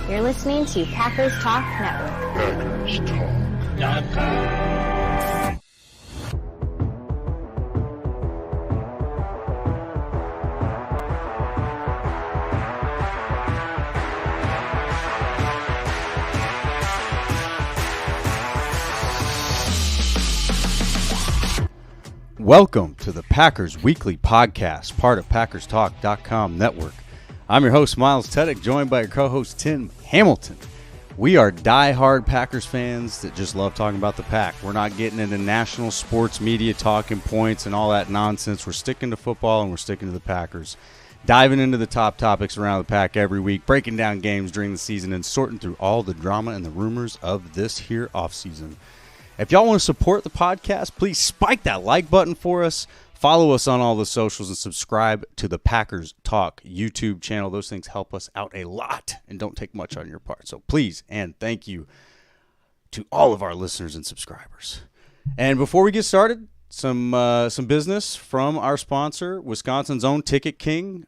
You're listening to Packers Talk Network. PackersTalk.com. Welcome to the Packers Weekly Podcast, part of PackersTalk.com network. I'm your host, Miles Teddick, joined by your co-host, Tim Hamilton. We are diehard Packers fans that just love talking about the Pack. We're not getting into national sports media talking points and all that nonsense. We're sticking to football and we're sticking to the Packers. Diving into the top topics around the Pack every week, breaking down games during the season, and sorting through all the drama and the rumors of this here offseason. If y'all want to support the podcast, please spike that like button for us. Follow us on all the socials and subscribe to the Packers Talk YouTube channel. Those things help us out a lot and don't take much on your part. So please and thank you to all of our listeners and subscribers. And before we get started, some business from our sponsor, Wisconsin's own Ticket King.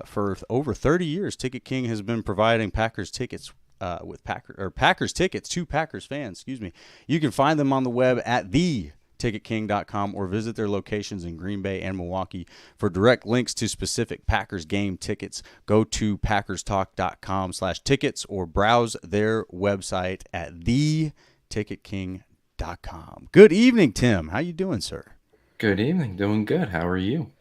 For over 30 years, Ticket King has been providing Packers tickets Packers tickets to Packers fans. You can find them on the web at theticketking.com or visit their locations in Green Bay and Milwaukee. For direct links to specific Packers game tickets, go to packerstalk.com/tickets or browse their website at theticketking.com. Good evening, Tim. How you doing, sir? Good evening. Doing good. How are you?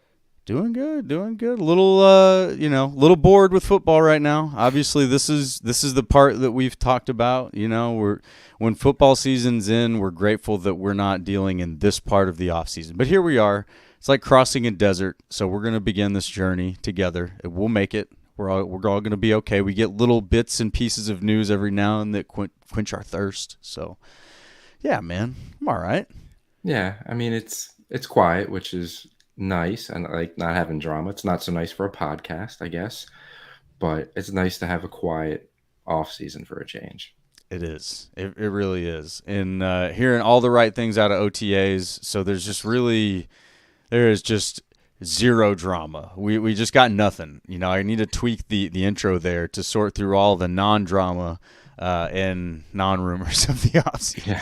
Doing good. A little bored with football right now. Obviously, this is the part that we've talked about. When football season's in, we're grateful that we're not dealing in this part of the offseason. But here we are. It's like crossing a desert. So we're going to begin this journey together. We'll make it. We're all going to be okay. We get little bits and pieces of news every now and then that quench our thirst. So, yeah, man, I'm all right. Yeah, I mean it's quiet, which is nice, and like not having drama. It's not so nice for a podcast, I guess, but it's nice to have a quiet off season for a change. It is. It really is. And hearing all the right things out of OTAs, so there is just zero drama. We just got nothing. I need to tweak the intro there to sort through all the non-drama and non-rumors of the offseason.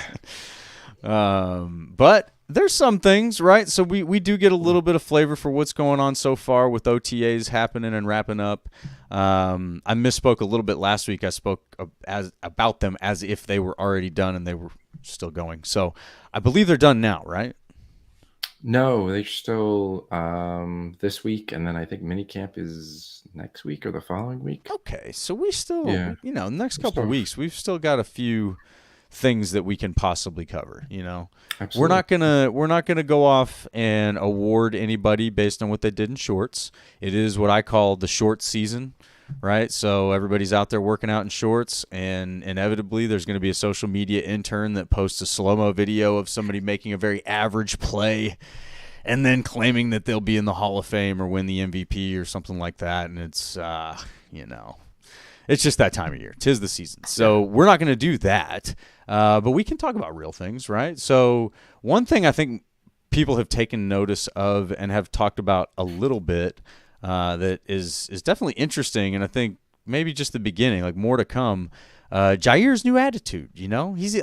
Yeah. But there's some things, right? So we do get a little bit of flavor for what's going on so far with OTAs happening and wrapping up. I misspoke a little bit last week. I spoke about them as if they were already done and they were still going. So I believe they're done now, right? No, they're still this week, and then I think minicamp is next week or the following week. Okay, so we still, next couple of weeks, we've still got a few things that we can possibly cover. Absolutely. We're not gonna go off and award anybody based on what they did in shorts. It is what I call the short season, right? So everybody's out there working out in shorts, and inevitably there's going to be a social media intern that posts a slow-mo video of somebody making a very average play and then claiming that they'll be in the Hall of Fame or win the MVP or something like that. And it's it's just that time of year. 'Tis the season. So we're not going to do that. But we can talk about real things, right? So one thing I think people have taken notice of and have talked about a little bit that is definitely interesting, and I think maybe just the beginning, like more to come, Jaire's new attitude, He's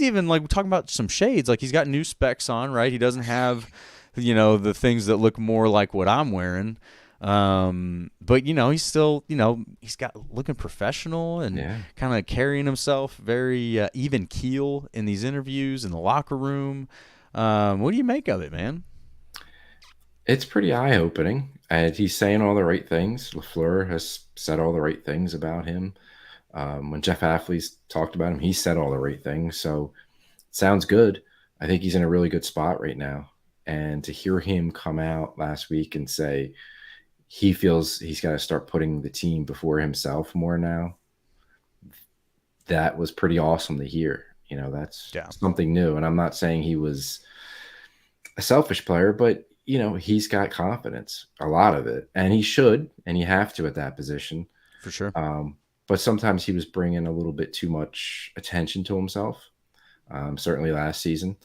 even like, we're talking about some shades, like he's got new specs on, right? He doesn't have, the things that look more like what I'm wearing. But he's still, he's got looking professional and kind of carrying himself very even keel in these interviews in the locker room. What do you make of it, man? It's pretty eye-opening. And he's saying all the right things. LaFleur has said all the right things about him. When Jeff Hafley's talked about him, he said all the right things. So it sounds good. I think he's in a really good spot right now. And to hear him come out last week and say he feels he's got to start putting the team before himself more now, that was pretty awesome to hear. That's something new. And I'm not saying he was a selfish player, but he's got confidence, a lot of it, and he should, and you have to at that position for sure. But sometimes he was bringing a little bit too much attention to himself, certainly last season.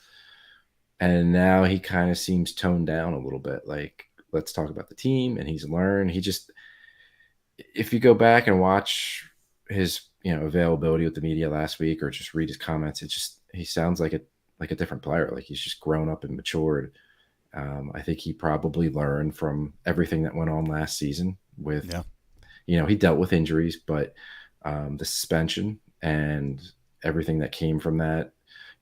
And now he kind of seems toned down a little bit. Like, let's talk about the team. And he's learned. If you go back and watch his, availability with the media last week or just read his comments, he sounds like a different player. Like he's just grown up and matured. I think he probably learned from everything that went on last season with, he dealt with injuries, but the suspension and everything that came from that,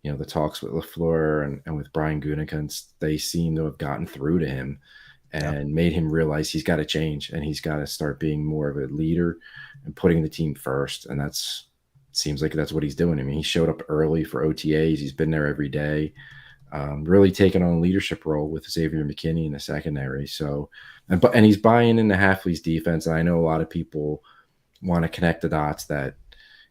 the talks with LaFleur and with Brian Gutekunst, they seem to have gotten through to him and made him realize he's got to change and he's got to start being more of a leader and putting the team first. And seems like that's what he's doing. I mean, he showed up early for OTAs. He's been there every day, really taking on a leadership role with Xavier McKinney in the secondary. So, and he's buying into Hafley's defense. And I know a lot of people want to connect the dots that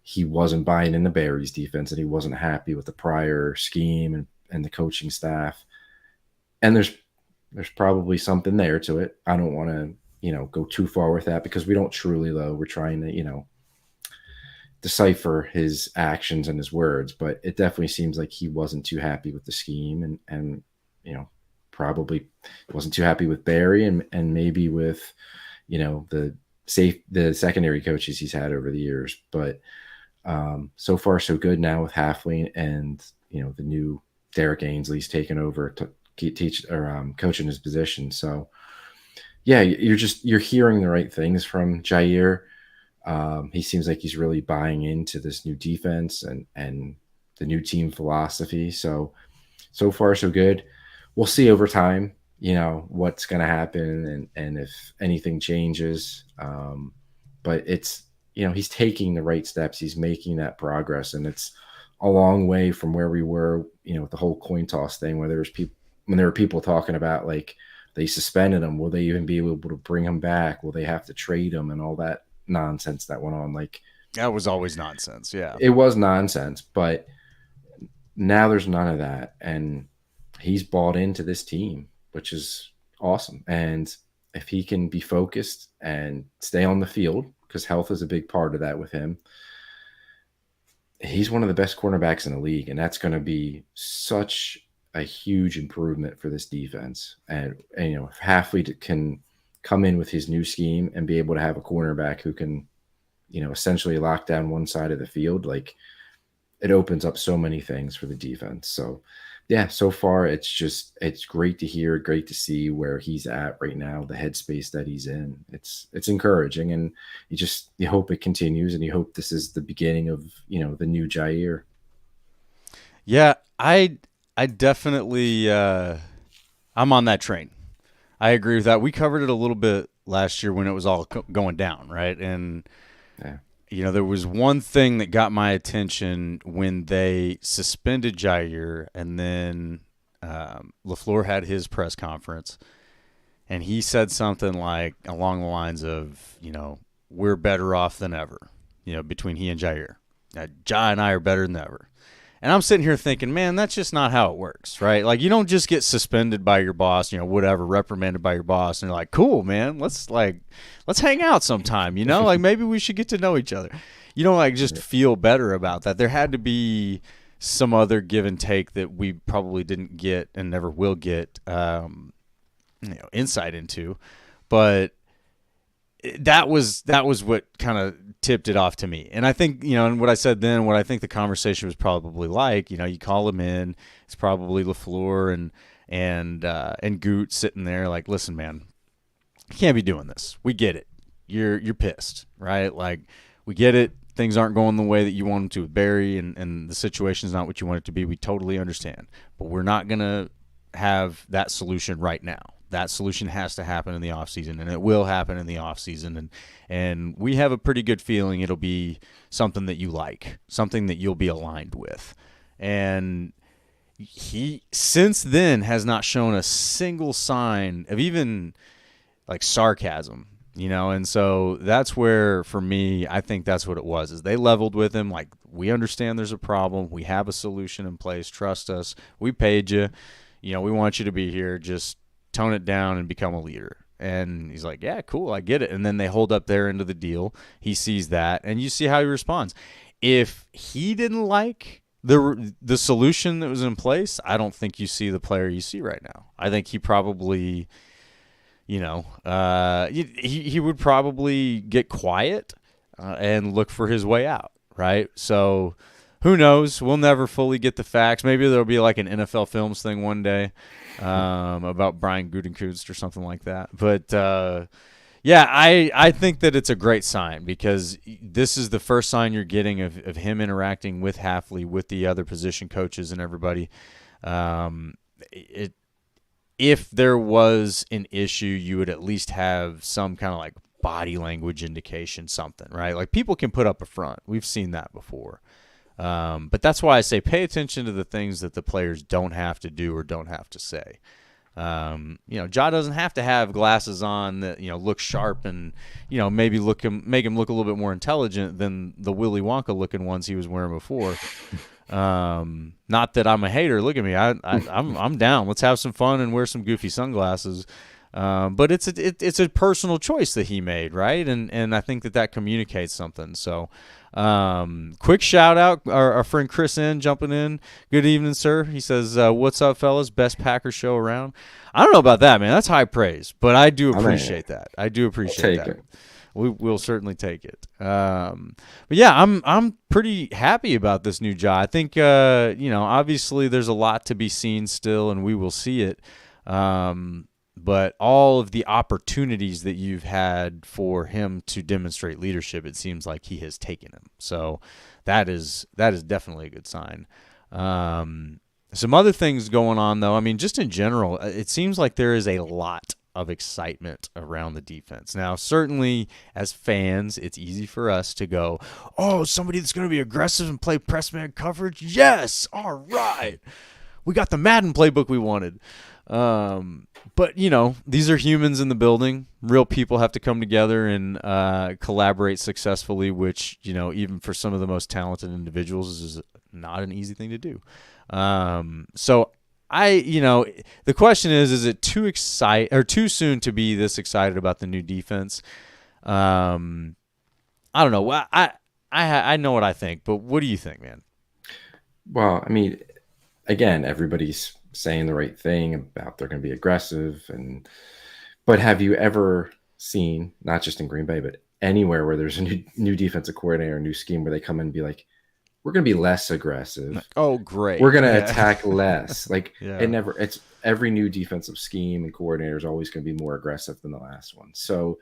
he wasn't buying in the Berries defense and he wasn't happy with the prior scheme and the coaching staff. And there's probably something there to it. I don't want to, go too far with that because we don't truly know. We're trying to, decipher his actions and his words, but it definitely seems like he wasn't too happy with the scheme and probably wasn't too happy with Barry and maybe with, the secondary coaches he's had over the years. But so far so good now with Hafley and the new Derek Ainsley's taken over to teach or coaching his position. So yeah, you're hearing the right things from Jaire. He seems like he's really buying into this new defense and the new team philosophy. So far so good. We'll see over time, what's going to happen and if anything changes. But it's, he's taking the right steps. He's making that progress, and it's a long way from where we were, with the whole coin toss thing, where when there were people talking about like they suspended him, will they even be able to bring him back? Will they have to trade him and all that nonsense that went on? Like that was always nonsense. Yeah, it was nonsense, but now there's none of that, and he's bought into this team, which is awesome. And if he can be focused and stay on the field, because health is a big part of that with him, he's one of the best cornerbacks in the league, and that's going to be such a huge improvement for this defense. And if Hafley can come in with his new scheme and be able to have a cornerback who can, essentially lock down one side of the field, like it opens up so many things for the defense. So yeah, so far it's great to hear, great to see where he's at right now, the headspace that he's in. It's encouraging, and you hope it continues, and you hope this is the beginning of, the new Jaire. Yeah, I definitely I'm on that train. I agree with that. We covered it a little bit last year when it was all going down, right? And there was one thing that got my attention when they suspended Jaire, and then LaFleur had his press conference, and he said something like along the lines of, we're better off than ever, between he and Jaire. Ja and I are better than ever. And I'm sitting here thinking, man, that's just not how it works, right? Like, you don't just get suspended by your boss, whatever, reprimanded by your boss, and you're like, cool, man, let's hang out sometime, like maybe we should get to know each other. You don't just feel better about that. There had to be some other give and take that we probably didn't get and never will get, insight into, but that was what kind of tipped it off to me. And I think, and what I said then, what I think the conversation was probably like, you call him in, it's probably LaFleur and Goot sitting there like, listen, man, you can't be doing this. We get it. You're pissed, right? Like, we get it. Things aren't going the way that you want them to with Barry, and the situation's not what you want it to be. We totally understand. But we're not going to have that solution right now. That solution has to happen in the offseason, and it will happen in the offseason. And we have a pretty good feeling it'll be something that you like, something that you'll be aligned with. And he, since then, has not shown a single sign of even, sarcasm, And so that's where, for me, I think that's what it was, is they leveled with him, like, we understand there's a problem. We have a solution in place. Trust us. We paid you. We want you to be here. Just tone it down and become a leader. And he's like, yeah, cool, I get it. And then they hold up their end of the deal. He sees that, and you see how he responds. If he didn't like the solution that was in place, I don't think you see the player you see right now. I think he probably, he would probably get quiet and look for his way out, right? So who knows? We'll never fully get the facts. Maybe there'll be like an NFL Films thing one day about Brian Gutekunst or something like that. But yeah, I think that it's a great sign because this is the first sign you're getting of him interacting with Hafley, with the other position coaches and everybody. If there was an issue, you would at least have some kind of like body language indication, something, right? Like people can put up a front. We've seen that before. But that's why I say pay attention to the things that the players don't have to do or don't have to say. Ja doesn't have to have glasses on that, look sharp and, maybe make him look a little bit more intelligent than the Willy Wonka looking ones he was wearing before. Not that I'm a hater. Look at me. I'm down. Let's have some fun and wear some goofy sunglasses. But it's a personal choice that he made, right? And I think that communicates something. So, quick shout out, our friend Chris jumping in. Good evening, sir. He says, "What's up, fellas? Best Packers show around." I don't know about that, man. That's high praise, but I do appreciate that. I do appreciate that. We'll certainly take it. But yeah, I'm pretty happy about this new job. I think obviously there's a lot to be seen still, and we will see it. But all of the opportunities that you've had for him to demonstrate leadership, it seems like he has taken them. So that is definitely a good sign. Some other things going on, though. I mean, just in general, it seems like there is a lot of excitement around the defense. Now, certainly as fans, it's easy for us to go, oh, somebody that's going to be aggressive and play press man coverage? Yes! All right! We got the Madden playbook we wanted. But, these are humans in the building. Real people have to come together and collaborate successfully, which, even for some of the most talented individuals is not an easy thing to do. So the question is it too soon to be this excited about the new defense? I don't know. I know what I think, but what do you think, man? Well, I mean, again, everybody's saying the right thing about they're going to be aggressive, but have you ever seen, not just in Green Bay, but anywhere where there's a new defensive coordinator, a new scheme where they come in and be like, we're going to be less aggressive. Oh, great. We're going to attack less. Like yeah. It's every new defensive scheme and coordinator is always going to be more aggressive than the last one. So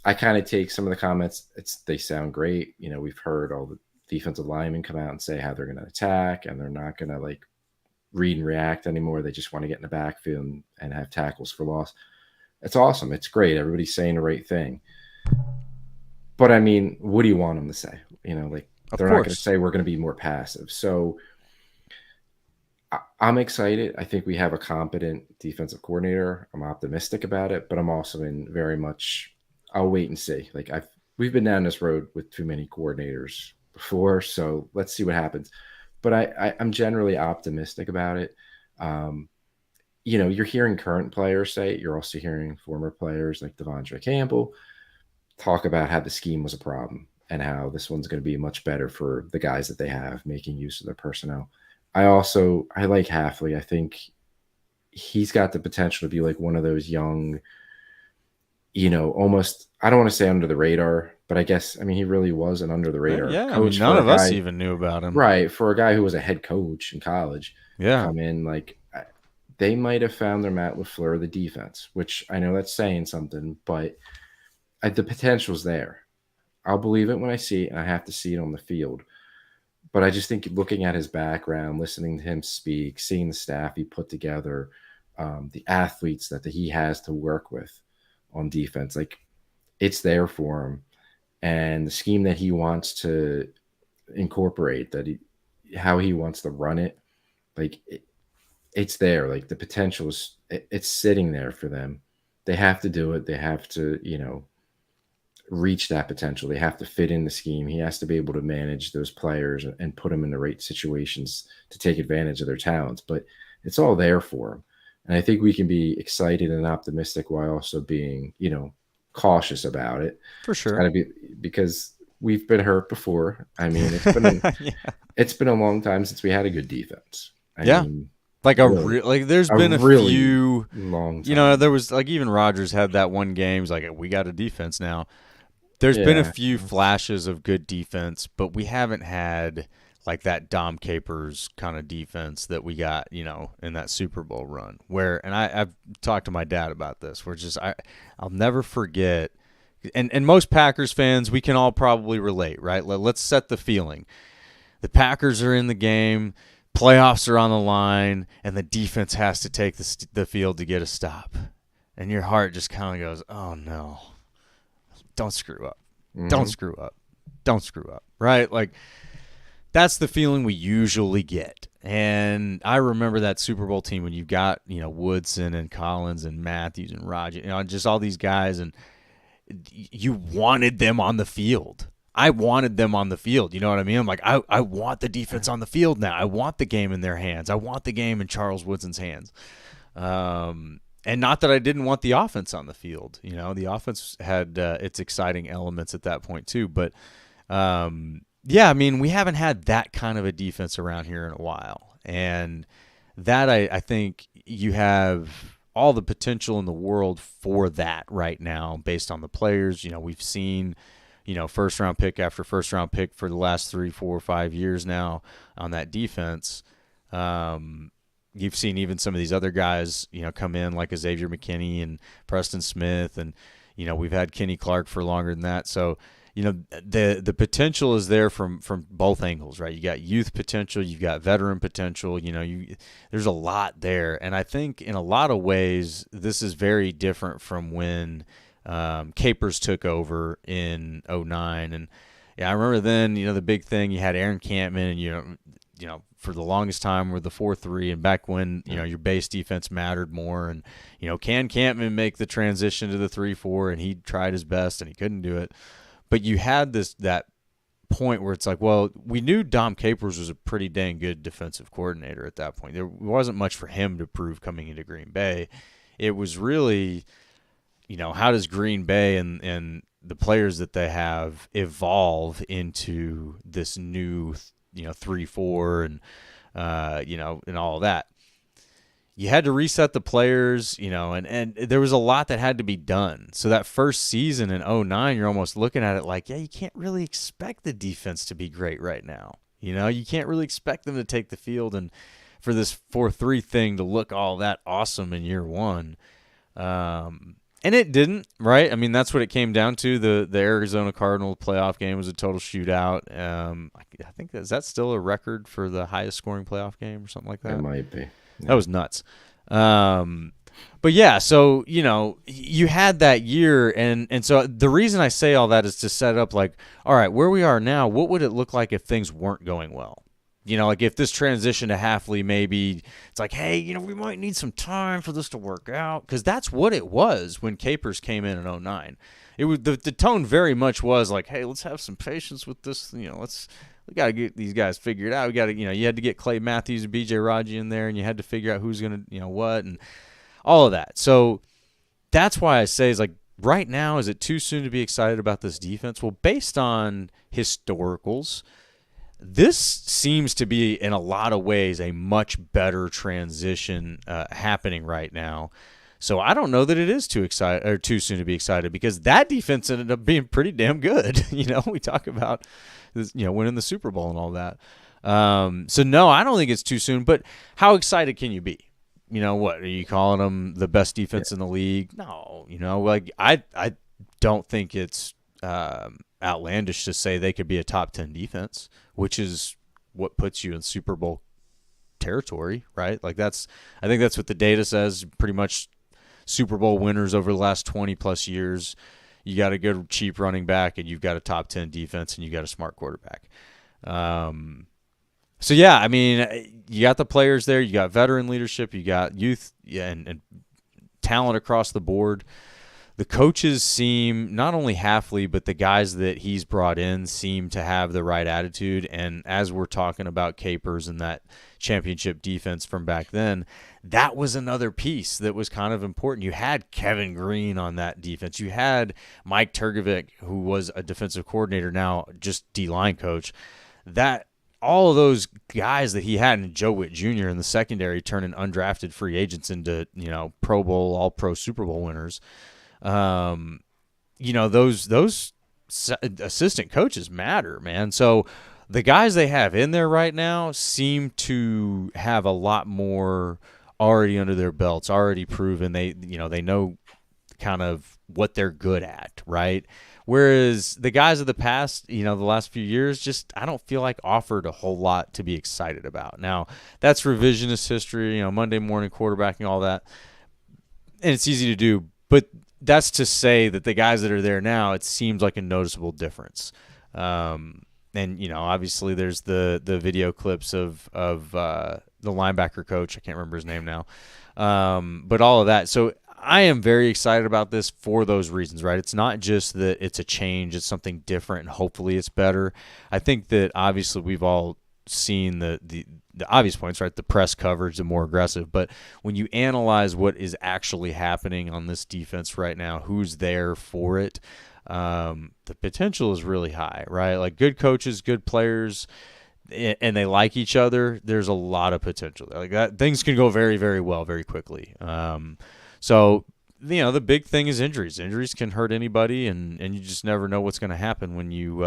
I kind of take some of the comments. They sound great. We've heard all the defensive linemen come out and say how they're going to attack and they're not going to like read and react anymore. They just want to get in the backfield and have tackles for loss. It's awesome. It's great. Everybody's saying the right thing. But I mean, what do you want them to say? They're not going to say we're going to be more passive. So I'm excited. I think we have a competent defensive coordinator. I'm optimistic about it, but I'm also in very much, I'll wait and see. Like we've been down this road with too many coordinators before, so let's see what happens. But I'm generally optimistic about it. You're hearing current players say it. You're also hearing former players like Devonte Campbell talk about how the scheme was a problem and how this one's going to be much better for the guys that they have, making use of their personnel. I like Hafley. I think he's got the potential to be like one of those young, almost, I don't want to say under the radar, but I guess, he really was an under the radar coach. None of us even knew about him. Right. For a guy who was a head coach in college. Yeah. Come in, like, they might have found their Matt LaFleur of the defense, which I know that's saying something, but the potential's there. I'll believe it when I see it, and I have to see it on the field. But I just think looking at his background, listening to him speak, seeing the staff he put together, the athletes that he has to work with on defense, like it's there for him. And the scheme that he wants to incorporate, how he wants to run it, like it's there. Like the potential it's sitting there for them. They have to do it. They have to, reach that potential. They have to fit in the scheme. He has to be able to manage those players and put them in the right situations to take advantage of their talents. But it's all there for him. And I think we can be excited and optimistic while also being, cautious about it. For sure. Because we've been hurt before. It's been a long time since we had a good defense. I mean, there's been a few long time. There was like even Rodgers had that one game. He's like, we got a defense now. There's been a few flashes of good defense, but we haven't had like that Dom Capers kind of defense that we got, in that Super Bowl run. And I've talked to my dad about this. I'll never forget. And most Packers fans, we can all probably relate, right? Let's set the feeling. The Packers are in the game, playoffs are on the line, and the defense has to take the field to get a stop. And your heart just kind of goes, oh no. Don't screw up. Mm-hmm. Don't screw up. Don't screw up. Right? Like, that's the feeling we usually get. And I remember that Super Bowl team when you got, Woodson and Collins and Matthews and Rodgers, just all these guys, and you wanted them on the field. I wanted them on the field. You know what I mean? I'm like, I want the defense on the field now. I want the game in their hands. I want the game in Charles Woodson's hands. And not that I didn't want the offense on the field. The offense had its exciting elements at that point too. But, we haven't had that kind of a defense around here in a while. And that I think you have all the potential in the world for that right now based on the players. We've seen, first-round pick after first-round pick for the last 3, 4, 5 years now on that defense. You've seen even some of these other guys, come in like Xavier McKinney and Preston Smith, and we've had Kenny Clark for longer than that. So, the potential is there from both angles, right? You got youth potential, you've got veteran potential. There's a lot there, and I think in a lot of ways this is very different from when Capers took over in 2009. And I remember then, the big thing, you had Aaron Campman, and for the longest time were the 4-3, and back when, your base defense mattered more, and, can Campman make the transition to the 3-4, and he tried his best and he couldn't do it. But you had that point where it's like, well, we knew Dom Capers was a pretty dang good defensive coordinator at that point. There wasn't much for him to prove coming into Green Bay. It was really, how does Green Bay and the players that they have evolve into this new 3-4 and and all of that. You had to reset the players, and there was a lot that had to be done. So that first season in 2009, you're almost looking at it like, you can't really expect the defense to be great right now. You can't really expect them to take the field and for this 4-3 thing to look all that awesome in year one. And it didn't, right? I mean, that's what it came down to. The Arizona Cardinals playoff game was a total shootout. I think is that still a record for the highest scoring playoff game or something like that? It might be. Yeah. That was nuts. But yeah, so you had that year, and so the reason I say all that is to set up like, all right, where we are now, what would it look like if things weren't going well? Like if this transition to Hafley, maybe it's like, hey, we might need some time for this to work out, because that's what it was when Capers came in 2009. It was the tone very much was like, hey, let's have some patience with this. We got to get these guys figured out. We got to, you had to get Clay Matthews and B.J. Raji in there, and you had to figure out who's going to, what, and all of that. So that's why I say is like, right now, is it too soon to be excited about this defense? Well, based on historicals, this seems to be, in a lot of ways, a much better transition happening right now. So I don't know that it is too soon to be excited, because that defense ended up being pretty damn good. We talk about winning the Super Bowl and all that. So no, I don't think it's too soon. But how excited can you be? What are you calling them, the best defense in the league? No, like I don't think it's outlandish to say they could be a top 10 defense, which is what puts you in Super Bowl territory, right? Like I think that's what the data says. Pretty much Super Bowl winners over the last 20 plus years. You got a good cheap running back, and you've got a top 10 defense, and you got a smart quarterback. So yeah, I mean, you got the players there, you got veteran leadership, you got youth and talent across the board. The coaches seem, not only Hafley, but the guys that he's brought in seem to have the right attitude. And as we're talking about Capers and that championship defense from back then, that was another piece that was kind of important. You had Kevin Green on that defense. You had Mike Turgovic, who was a defensive coordinator, now just D-line coach. That all of those guys that he had, and Joe Witt Jr. in the secondary, turning undrafted free agents into, Pro Bowl, All-Pro, Super Bowl winners. Those assistant coaches matter, man. So the guys they have in there right now seem to have a lot more already under their belts, already proven. They know kind of what they're good at, right? Whereas the guys of the past, the last few years, just I don't feel like offered a whole lot to be excited about. Now, that's revisionist history, Monday morning quarterbacking, all that. And it's easy to do, but that's to say that the guys that are there now, it seems like a noticeable difference. And obviously there's the video clips of the linebacker coach. I can't remember his name now. But all of that. So I am very excited about this for those reasons, right? It's not just that it's a change, it's something different, and hopefully it's better. I think that obviously we've all seen the obvious points, right? The press coverage, the more aggressive. But when you analyze what is actually happening on this defense right now, who's there for it, the potential is really high, right? Like good coaches, good players, and they like each other. There's a lot of potential there. Like that, things can go very, very well, very quickly. So the big thing is injuries. Injuries can hurt anybody, and you just never know what's going to happen when you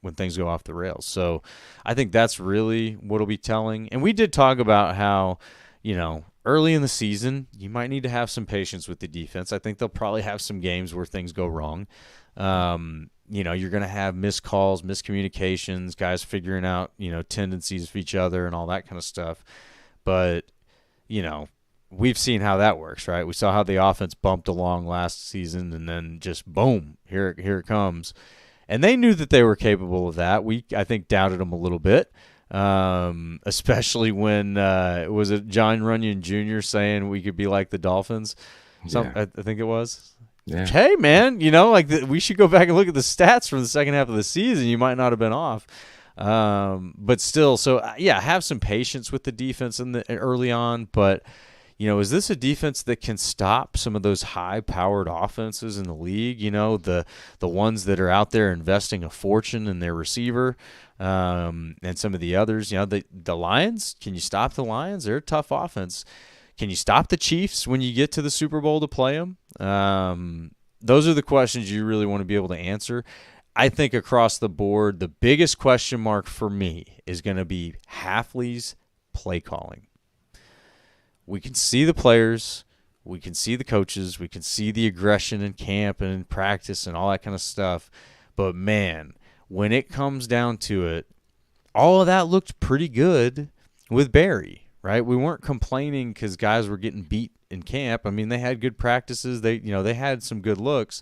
when things go off the rails. So I think that's really what'll be telling. And we did talk about how early in the season you might need to have some patience with the defense. I think they'll probably have some games where things go wrong. You're going to have missed calls, miscommunications, guys figuring out tendencies of each other and all that kind of stuff. But we've seen how that works, right? We saw how the offense bumped along last season, and then just boom, here it comes. And they knew that they were capable of that. I think, doubted them a little bit, especially when was it John Runyon Jr. saying we could be like the Dolphins? I think it was. Yeah. Hey, man, we should go back and look at the stats from the second half of the season. You might not have been off. But still, so, have some patience with the defense early on, but – is this a defense that can stop some of those high-powered offenses in the league? The ones that are out there investing a fortune in their receiver, and some of the others. The Lions. Can you stop the Lions? They're a tough offense. Can you stop the Chiefs when you get to the Super Bowl to play them? Those are the questions you really want to be able to answer. I think across the board, the biggest question mark for me is going to be Hafley's play calling. We can see the players, we can see the coaches, we can see the aggression in camp and in practice and all that kind of stuff. But, man, when it comes down to it, all of that looked pretty good with Barry, right? We weren't complaining because guys were getting beat in camp. I mean, they had good practices. They had some good looks.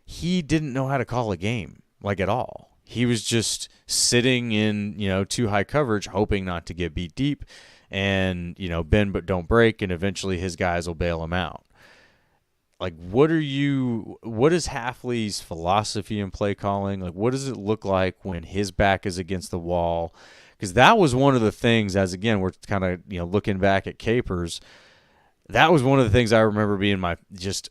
He didn't know how to call a game, like at all. He was just sitting in, too high coverage, hoping not to get beat deep. And, bend but don't break, and eventually his guys will bail him out. Like, what is Hafley's philosophy in play calling? Like, what does it look like when his back is against the wall? Because that was one of the things, as again, we're kind of, looking back at Capers, that was one of the things I remember being my just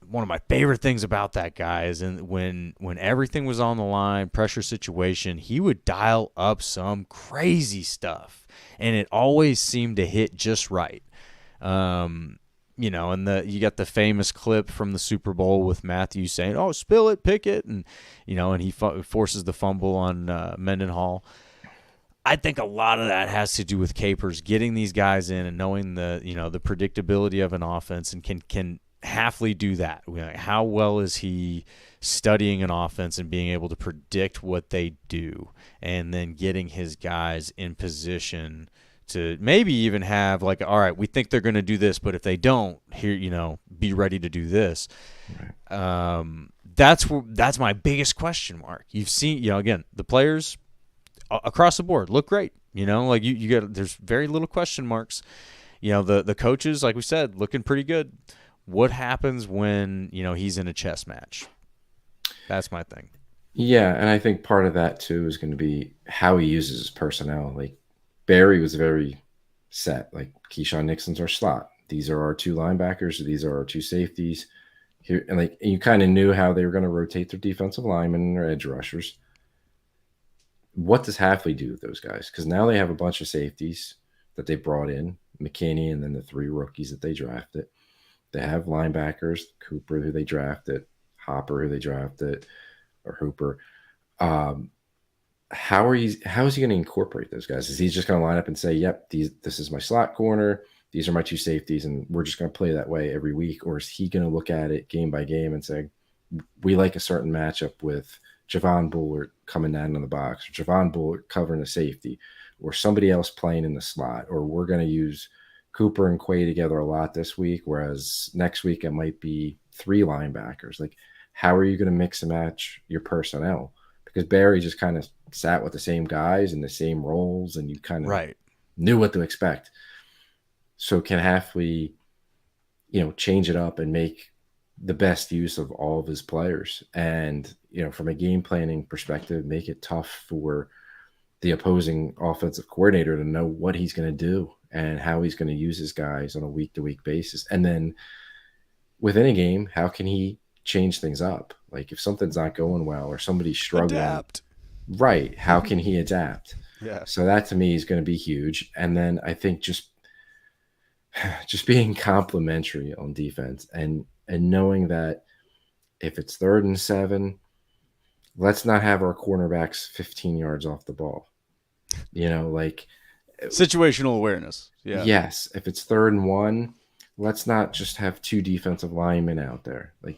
one of my favorite things about that guy is when everything was on the line, pressure situation, he would dial up some crazy stuff. And it always seemed to hit just right. And you got the famous clip from the Super Bowl with Matthew saying, "Oh, spill it, pick it," and and he forces the fumble on Mendenhall. I think a lot of that has to do with Capers getting these guys in and knowing the predictability of an offense, and can Hafley do that? How well is he studying an offense and being able to predict what they do, and then getting his guys in position to maybe even have like, all right, we think they're going to do this, but if they don't, here, be ready to do this. Right. That's my biggest question mark. You've seen, again, the players across the board look great. Like you get, there's very little question marks. The coaches, like we said, looking pretty good. What happens when, he's in a chess match? That's my thing. Yeah, and I think part of that, too, is going to be how he uses his personnel. Like, Barry was very set. Like, Keyshawn Nixon's our slot. These are our two linebackers. These are our two safeties. Here, and you kind of knew how they were going to rotate their defensive linemen and their edge rushers. What does Hafley do with those guys? Because now they have a bunch of safeties that they brought in, McKinney, and then the 3 rookies that they drafted. They have linebackers, Cooper, who they drafted, Hopper, who they drafted. or Hooper. How is he going to incorporate those guys? Is he just going to line up and say, "Yep, this is my slot corner. These are my two safeties, and we're just going to play that way every week"? Or is he going to look at it game by game and say, "We like a certain matchup with Javon Bullard coming down in the box, or Javon Bullard covering a safety, or somebody else playing in the slot, or we're going to use Cooper and Quay together a lot this week, whereas next week it might be 3 linebackers." Like, how are you going to mix and match your personnel? Because Barry just kind of sat with the same guys in the same roles, and you kind of knew what to expect. So can Hafley, change it up and make the best use of all of his players? And, from a game planning perspective, make it tough for the opposing offensive coordinator to know what he's going to do and how he's going to use his guys on a week-to-week basis. And then within a game, how can he change things up? Like, if something's not going well or somebody's struggling, Adapt. Right? How can he adapt? Yeah. So that to me is going to be huge. And then I think just being complimentary on defense and knowing that if it's 3rd and 7, let's not have our cornerbacks 15 yards off the ball. Like Situational awareness. Yeah. Yes. If it's 3rd and 1, let's not just have 2 defensive linemen out there. Like,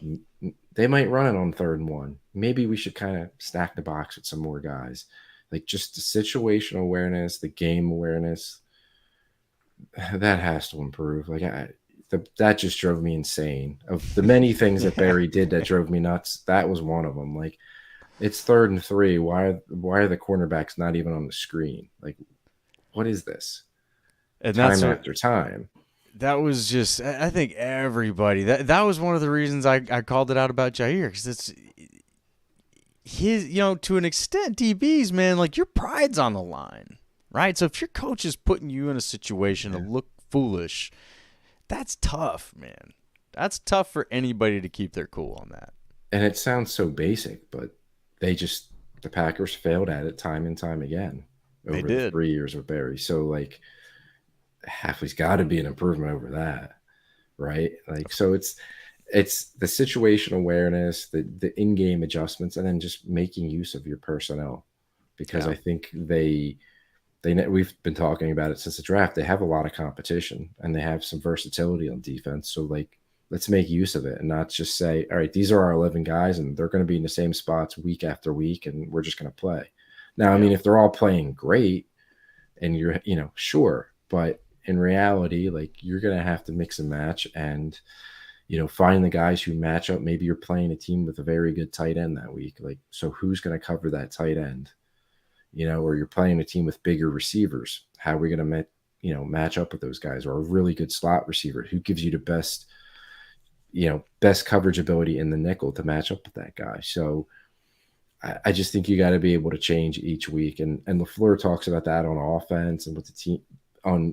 they might run it on 3rd and 1. Maybe we should kind of stack the box with some more guys. Like, just the situational awareness, the game awareness, that has to improve. Like, that just drove me insane. Of the many things that Barry did that drove me nuts, that was one of them. Like, it's 3rd and 3. Why are the cornerbacks not even on the screen? Like, what is this? And time after time. That was just, I think everybody, that was one of the reasons I called it out about Jaire, because it's his, to an extent, DBs, man, like, your pride's on the line, right? So if your coach is putting you in a situation to look foolish, that's tough, man. That's tough for anybody to keep their cool on that. And it sounds so basic, but the Packers failed at it time and time again over the 3 years with Barry. So, like, Hafley's got to be an improvement over that, right? Like, so it's the situational awareness, the in-game adjustments, and then just making use of your personnel, because I think we've been talking about it since the draft. They have a lot of competition and they have some versatility on defense. So, like, let's make use of it and not just say, all right, these are our 11 guys and they're going to be in the same spots week after week and we're just going to play. Now, I mean, if they're all playing great and you're, sure, but in reality, like, you're going to have to mix and match and, find the guys who match up. Maybe you're playing a team with a very good tight end that week. Like, so who's going to cover that tight end? Or you're playing a team with bigger receivers. How are we going to, match up with those guys? Or a really good slot receiver who gives you the best coverage ability in the nickel to match up with that guy. So I just think you got to be able to change each week. And LaFleur talks about that on offense and with the team.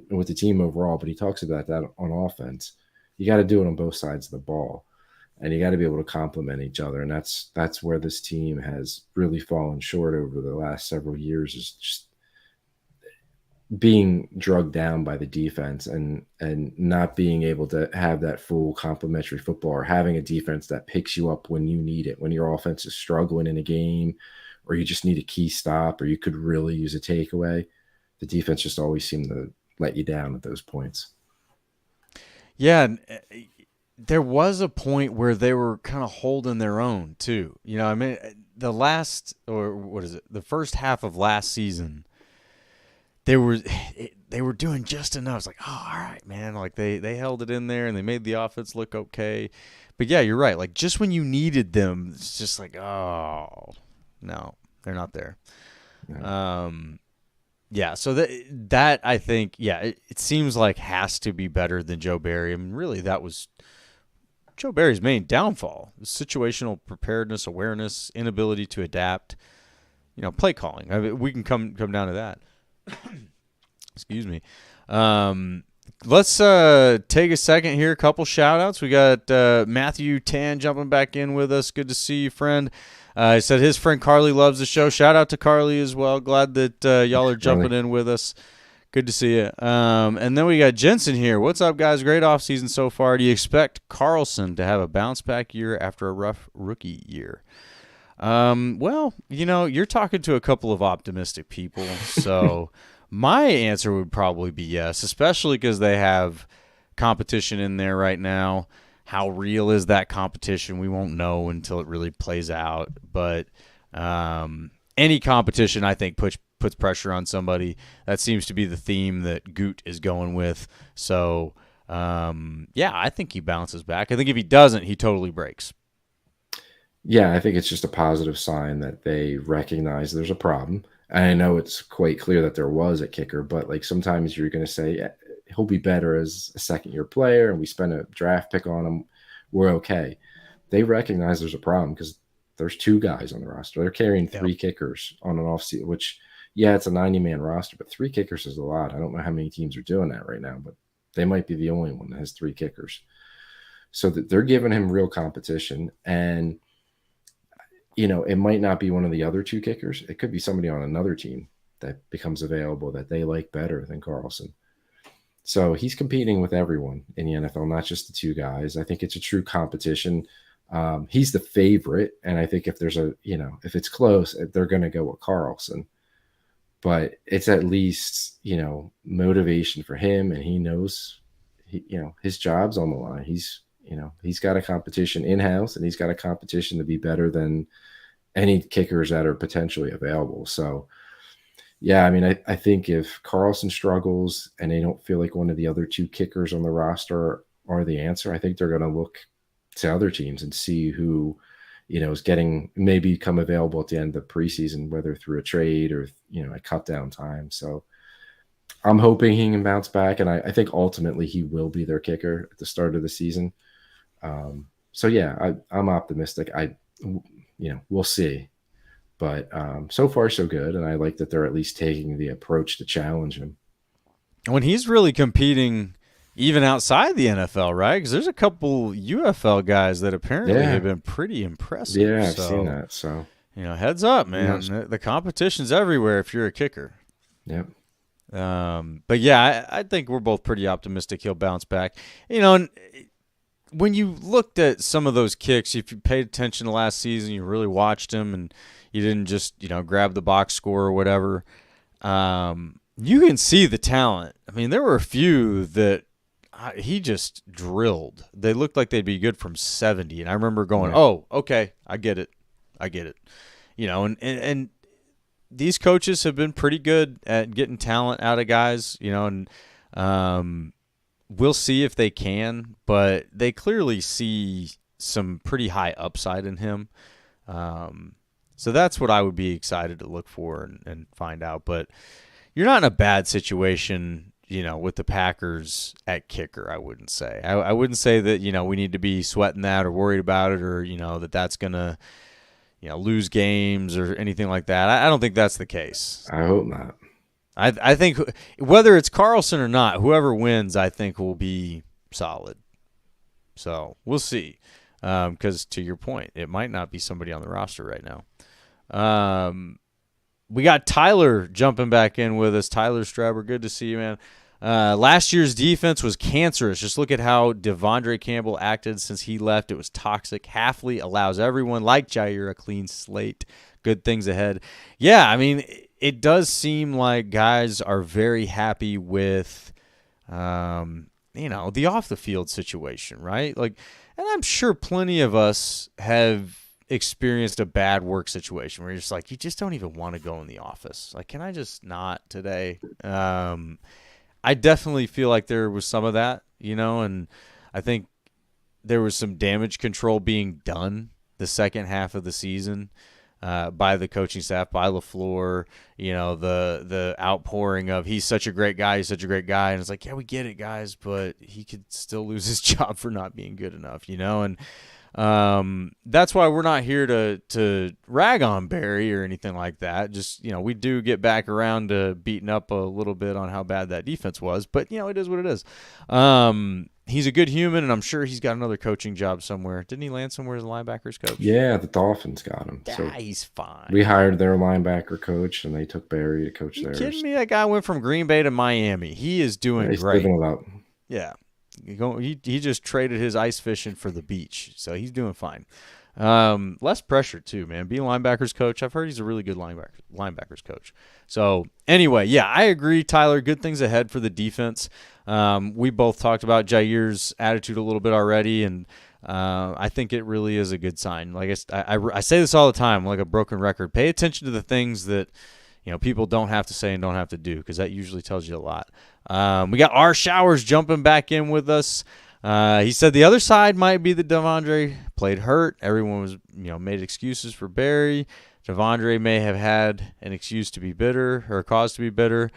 With the team overall, but he talks about that on offense. You got to do it on both sides of the ball, and you got to be able to complement each other. And that's where this team has really fallen short over the last several years, is just being drugged down by the defense and not being able to have that full complementary football, or having a defense that picks you up when you need it, when your offense is struggling in a game, or you just need a key stop, or you could really use a takeaway. The defense just always seemed to let you down at those points. Yeah, there was a point where they were kind of holding their own too. I mean, the first half of last season, they were doing just enough. It's like, oh, all right, man. Like, they held it in there and they made the offense look okay. But yeah, you're right. Like, just when you needed them, it's just like, oh no, they're not there. Yeah. Yeah, so that I think, it seems like has to be better than Joe Barry. I mean, really, that was Joe Barry's main downfall: situational preparedness, awareness, inability to adapt. Play calling. I mean, we can come down to that. Excuse me. Let's take a second here. A couple shout-outs. We got Matthew Tan jumping back in with us. Good to see you, friend. He said his friend Carly loves the show. Shout out to Carly as well. Glad that y'all are jumping in with us. Good to see you. And then we got Jensen here. What's up, guys? Great offseason so far. Do you expect Carlson to have a bounce-back year after a rough rookie year? Well, you're talking to a couple of optimistic people, so my answer would probably be yes, especially because they have competition in there right now. How real is that competition? We won't know until it really plays out. But any competition, I think, puts pressure on somebody. That seems to be the theme that Goot is going with. So, I think he bounces back. I think if he doesn't, he totally breaks. Yeah, I think it's just a positive sign that they recognize there's a problem. And I know it's quite clear that there was a kicker, but like sometimes you're going to say he'll be better as a second-year player, and we spend a draft pick on him. We're okay. They recognize there's a problem because there's 2 guys on the roster. They're carrying 3 kickers on an offseason, which, it's a 90-man roster, but 3 kickers is a lot. I don't know how many teams are doing that right now, but they might be the only one that has 3 kickers. So that they're giving him real competition, and it might not be one of the other 2 kickers. It could be somebody on another team that becomes available that they like better than Carlson. So he's competing with everyone in the NFL, not just the 2 guys. I think it's a true competition. He's the favorite, and I think if there's if it's close, they're going to go with Carlson. But it's at least, motivation for him, and he knows, his job's on the line. He's got a competition in-house, and he's got a competition to be better than any kickers that are potentially available. So, yeah, I mean, I think if Carlson struggles and they don't feel like one of the other 2 kickers on the roster are the answer, I think they're going to look to other teams and see who, is maybe come available at the end of the preseason, whether through a trade or, a cut down time. So I'm hoping he can bounce back. And I think ultimately he will be their kicker at the start of the season. I'm optimistic. We'll see. But so far, so good. And I like that they're at least taking the approach to challenge him. When he's really competing even outside the NFL, right? Because there's a couple UFL guys that apparently have been pretty impressive. Yeah, I've seen that. So, heads up, man. The competition's everywhere if you're a kicker. Yep. But yeah, I think we're both pretty optimistic he'll bounce back. And when you looked at some of those kicks, if you paid attention to last season, you really watched him, and you didn't just grab the box score or whatever. You can see the talent. I mean, there were a few that he just drilled. They looked like they'd be good from 70, and I remember going, "Oh, okay, I get it." And these coaches have been pretty good at getting talent out of guys, and we'll see if they can, but they clearly see some pretty high upside in him. So that's what I would be excited to look for and find out. But you're not in a bad situation, with the Packers at kicker, I wouldn't say. I wouldn't say that, we need to be sweating that or worried about it or, that's going to, lose games or anything like that. I don't think that's the case. I hope not. I think whether it's Carlson or not, whoever wins, I think will be solid. So we'll see. Because to your point, it might not be somebody on the roster right now. We got Tyler jumping back in with us. Tyler Straber, good to see you, man. Last year's defense was cancerous. Just look at how Devondre Campbell acted since he left. It was toxic. Hafley allows everyone like Jaire a clean slate. Good things ahead. Yeah, I mean, it does seem like guys are very happy with, the off-the-field situation, right? Like, and I'm sure plenty of us have experienced a bad work situation where you're just like, you just don't even want to go in the office. Like, can I just not today? I definitely feel like there was some of that, and I think there was some damage control being done the second half of the season by the coaching staff, by LaFleur, the outpouring of he's such a great guy, and it's like, yeah, we get it, guys, but he could still lose his job for not being good enough, and that's why we're not here to rag on Barry or anything like that. Just, we do get back around to beating up a little bit on how bad that defense was, but it is what it is. He's a good human, and I'm sure he's got another coaching job somewhere. Didn't he land somewhere as a linebackers coach? Yeah, the Dolphins got him. Yeah, so he's fine. We hired their linebacker coach, and they took Barry to coach theirs. You kidding me? That guy went from Green Bay to Miami. He is doing great. Living it up. Yeah. He just traded his ice fishing for the beach, so he's doing fine. Less pressure too, man. Being linebackers coach, I've heard he's a really good linebackers coach. So anyway, yeah, I agree, Tyler. Good things ahead for the defense. We both talked about Jaire's attitude a little bit already, and I think it really is a good sign. Like I say this all the time, like a broken record. Pay attention to the things that people don't have to say and don't have to do, because that usually tells you a lot. We got R. Showers jumping back in with us. He said the other side might be that Devondre played hurt. Everyone was, made excuses for Barry. Devondre may have had an excuse to be bitter or a cause to be bitter.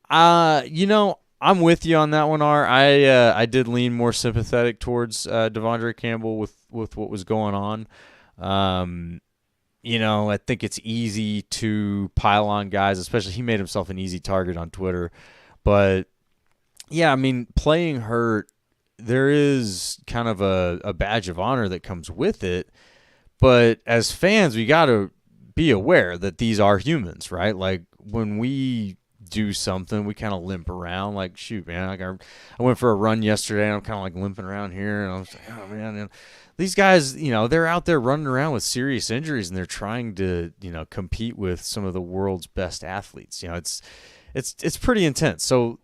I'm with you on that one, R. I did lean more sympathetic towards Devondre Campbell with what was going on. I think it's easy to pile on guys, especially he made himself an easy target on Twitter. But, yeah, I mean, playing hurt, there is kind of a badge of honor that comes with it. But as fans, we got to be aware that these are humans, right? Like, when we do something, we kind of limp around. Like, shoot, man, like I went for a run yesterday, and I'm kind of like limping around here, and I was like, oh, man, these guys, they're out there running around with serious injuries, and they're trying to, compete with some of the world's best athletes. It's pretty intense. So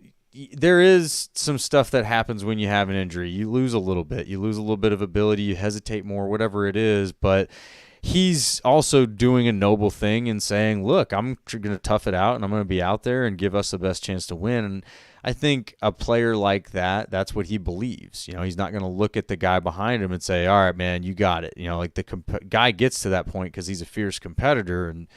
there is some stuff that happens when you have an injury. You lose a little bit. You lose a little bit of ability. You hesitate more, whatever it is. But he's also doing a noble thing and saying, look, I'm going to tough it out, and I'm going to be out there and give us the best chance to win. And I think a player like that, that's what he believes. He's not going to look at the guy behind him and say, all right, man, you got it. Like the guy gets to that point because he's a fierce competitor and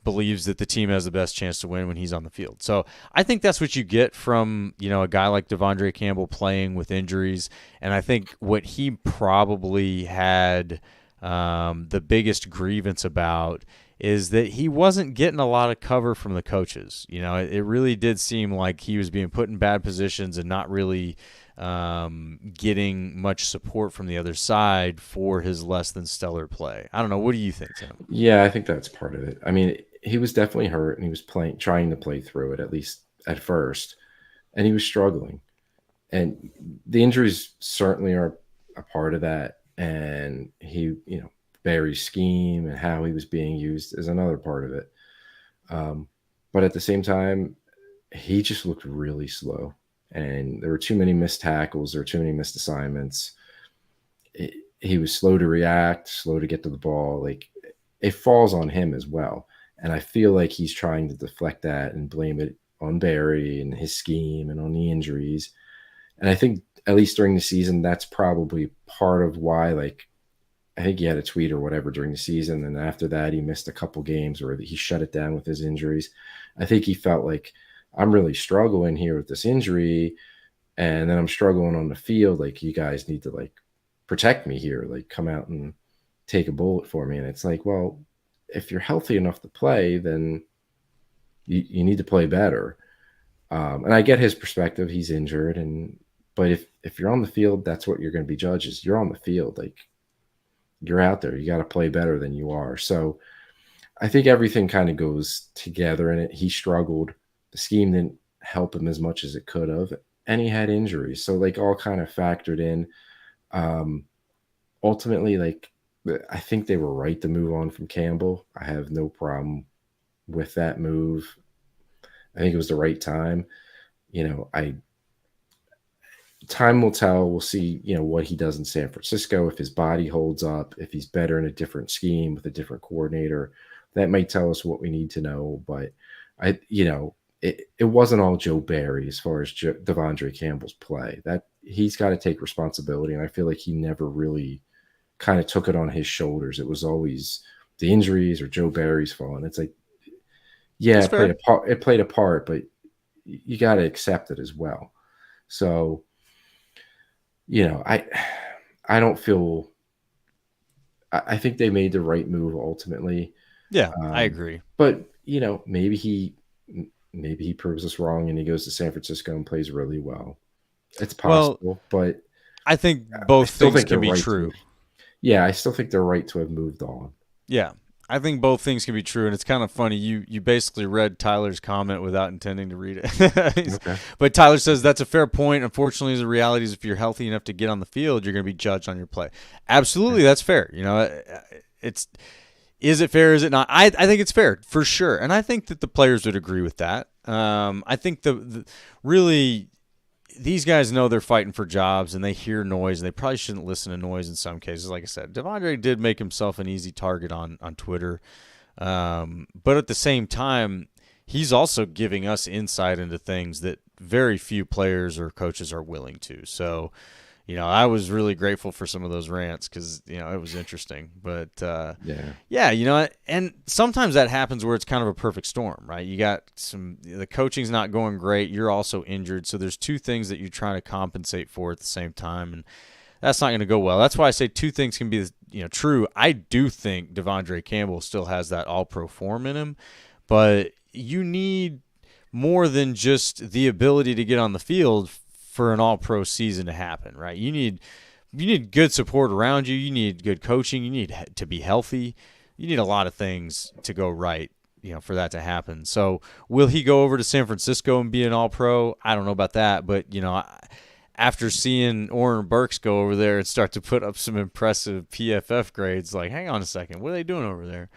believes that the team has the best chance to win when he's on the field. So I think that's what you get from, a guy like Devondre Campbell playing with injuries. And I think what he probably had the biggest grievance about is that he wasn't getting a lot of cover from the coaches. It really did seem like he was being put in bad positions and not really getting much support from the other side for his less than stellar play. I don't know. What do you think, Tim? Yeah, I think that's part of it. I mean, he was definitely hurt, and he was trying to play through it, at least at first, and he was struggling. And the injuries certainly are a part of that. And he, Barry's scheme and how he was being used is another part of it. But at the same time, he just looked really slow, and there were too many missed tackles. There were too many missed assignments. He was slow to react, slow to get to the ball. Like, it falls on him as well. And I feel like he's trying to deflect that and blame it on Barry and his scheme and on the injuries. And I think, at least during the season, that's probably part of why, like, I think he had a tweet or whatever during the season, and after that he missed a couple games or he shut it down with his injuries. I think he felt like, I'm really struggling here with this injury, and then I'm struggling on the field. Like, you guys need to, like, protect me here, like, come out and take a bullet for me. And it's like, well, if you're healthy enough to play, then you need to play better. And I get his perspective. He's injured, but if you're on the field, that's what you're going to be judged is. You're on the field, like, you're out there. You got to play better than you are. So I think everything kind of goes together in it. He struggled. The scheme didn't help him as much as it could have, and he had injuries. So, like, all kind of factored in. Ultimately, like, I think they were right to move on from Campbell. I have no problem with that move. I think it was the right time. Time will tell. We'll see, what he does in San Francisco, if his body holds up, if he's better in a different scheme with a different coordinator. That might tell us what we need to know. But it wasn't all Joe Barry as far as Devondre Campbell's play. That he's got to take responsibility, and I feel like he never really kind of took it on his shoulders. It was always the injuries or Joe Barry's fault. And it's like, yeah, it played a part, but you got to accept it as well. So, I don't feel. I think they made the right move ultimately. Yeah, I agree. But maybe he proves us wrong and he goes to San Francisco and plays really well. It's possible, but I think both things can be true. Yeah, I still think they're right to have moved on. Yeah, I think both things can be true, and it's kind of funny. You basically read Tyler's comment without intending to read it. Okay. But Tyler says that's a fair point. Unfortunately, the reality is if you're healthy enough to get on the field, you're going to be judged on your play. Absolutely, that's fair. Is it fair? Is it not? I think it's fair for sure, and I think that the players would agree with that. I think the really these guys know they're fighting for jobs and they hear noise and they probably shouldn't listen to noise in some cases. Like I said, Devondre did make himself an easy target on Twitter. But at the same time, he's also giving us insight into things that very few players or coaches are willing to. So, I was really grateful for some of those rants because, it was interesting. But, yeah, and sometimes that happens where it's kind of a perfect storm, right? You got the coaching's not going great. You're also injured. So there's two things that you're trying to compensate for at the same time. And that's not going to go well. That's why I say two things can be, true. I do think Devondre Campbell still has that all-pro form in him, but you need more than just the ability to get on the field for an all-pro season to happen, right? You need good support around you. You need good coaching. You need to be healthy. You need a lot of things to go right, for that to happen. So will he go over to San Francisco and be an all-pro? I don't know about that, but, after seeing Oren Burks go over there and start to put up some impressive PFF grades, like, hang on a second, what are they doing over there?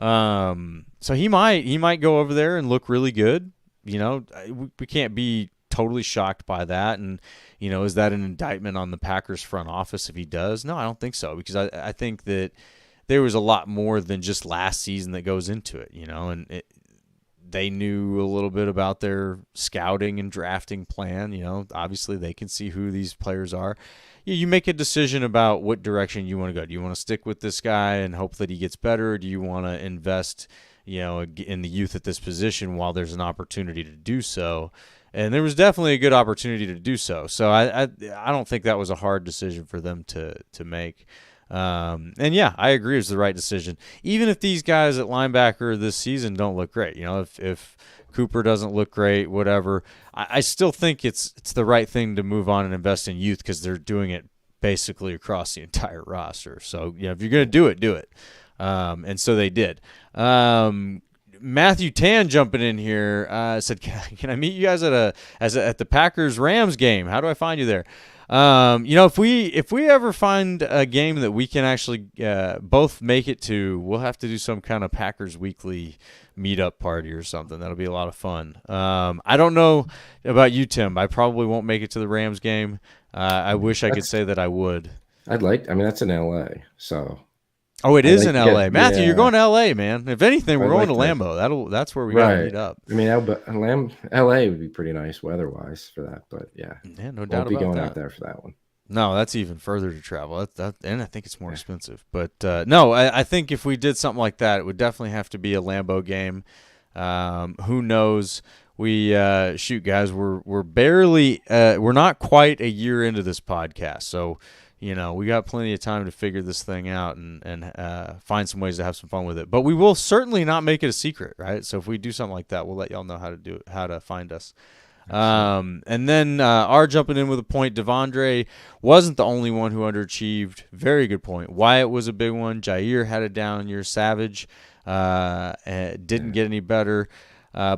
So he might go over there and look really good. We can't be totally shocked by that. And, is that an indictment on the Packers front office if he does? No, I don't think so, because I think that there was a lot more than just last season that goes into it, and they knew a little bit about their scouting and drafting plan. Obviously they can see who these players are. You make a decision about what direction you want to go. Do you want to stick with this guy and hope that he gets better? Or do you want to invest, in the youth at this position while there's an opportunity to do so? And there was definitely a good opportunity to do so. So I don't think that was a hard decision for them to make. And yeah, I agree it's the right decision. Even if these guys at linebacker this season don't look great, if Cooper doesn't look great, whatever, I still think it's the right thing to move on and invest in youth because they're doing it basically across the entire roster. So if you're going to do it. And so they did. Matthew Tan jumping in here said, "Can I meet you guys at the Packers Rams game? How do I find you there?" If we ever find a game that we can actually both make it to, we'll have to do some kind of Packers weekly meetup party or something. That'll be a lot of fun. I don't know about you, Tim. I probably won't make it to the Rams game. I wish I could say that I would. That's in LA, so. Oh, it is in L.A. Matthew, you're going to L.A., man. If anything, we're going to Lambeau. That's where we got to meet up. L.A. would be pretty nice weather-wise for that, but yeah, no doubt about that. Won't be going out there for that one. No, that's even further to travel. And I think it's more expensive. But no, I think if we did something like that, it would definitely have to be a Lambeau game. Who knows? We guys, we're barely we're not quite a year into this podcast, so. We got plenty of time to figure this thing out and find some ways to have some fun with it. But we will certainly not make it a secret, right? So if we do something like that, we'll let y'all know how to find us. And then R jumping in with a point. Devondre wasn't the only one who underachieved. Very good point. Wyatt was a big one. Jaire had a down year. Savage didn't get any better.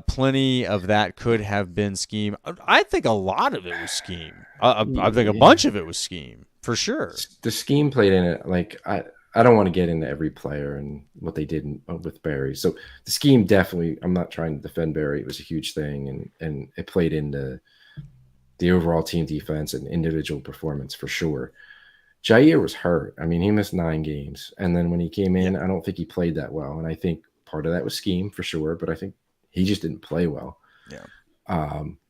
Plenty of that could have been scheme. I think a lot of it was scheme. I think a bunch of it was scheme. For sure. The scheme played in it. Like, I don't want to get into every player and what they did with Barry. So the scheme definitely, I'm not trying to defend Barry. It was a huge thing, and it played into the overall team defense and individual performance for sure. Jaire was hurt. He missed 9 games. And then when he came in, I don't think he played that well. And I think part of that was scheme for sure, but I think he just didn't play well. Yeah.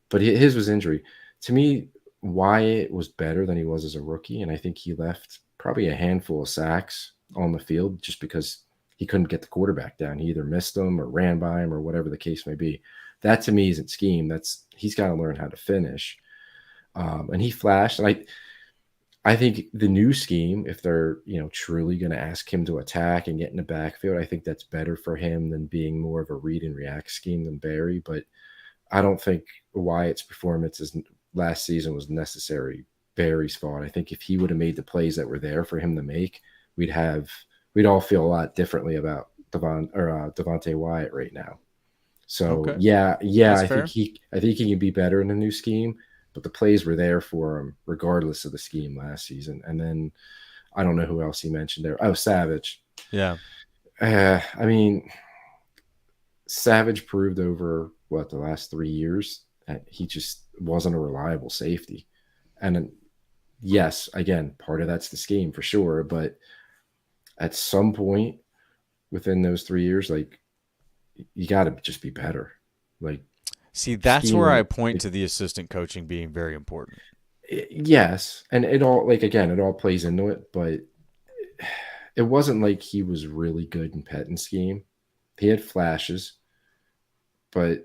But his was injury. To me, Wyatt was better than he was as a rookie, and I think he left probably a handful of sacks on the field just because he couldn't get the quarterback down. He either missed them or ran by him or whatever the case may be. That to me isn't scheme. He's got to learn how to finish. And he flashed. And I think the new scheme, if they're truly going to ask him to attack and get in the backfield, I think that's better for him than being more of a read and react scheme than Barry. But I don't think Wyatt's performance last season was necessary Barry's fault. I think if he would have made the plays that were there for him to make, we'd all feel a lot differently about Devontae Wyatt right now. So Okay. yeah, That's I fair. think he can be better in a new scheme, but the plays were there for him regardless of the scheme last season. And then I don't know who else he mentioned there. Oh, Savage. Yeah. I mean, Savage proved over the last 3 years that he just wasn't a reliable safety. And yes, again, part of that's the scheme for sure, but at some point within those 3 years, like you got to just be better. Like, See, that's where I scheme, point to the assistant coaching being very important. yes, and it all plays into it, but it wasn't like he was really good in Pettin's scheme. He had flashes, but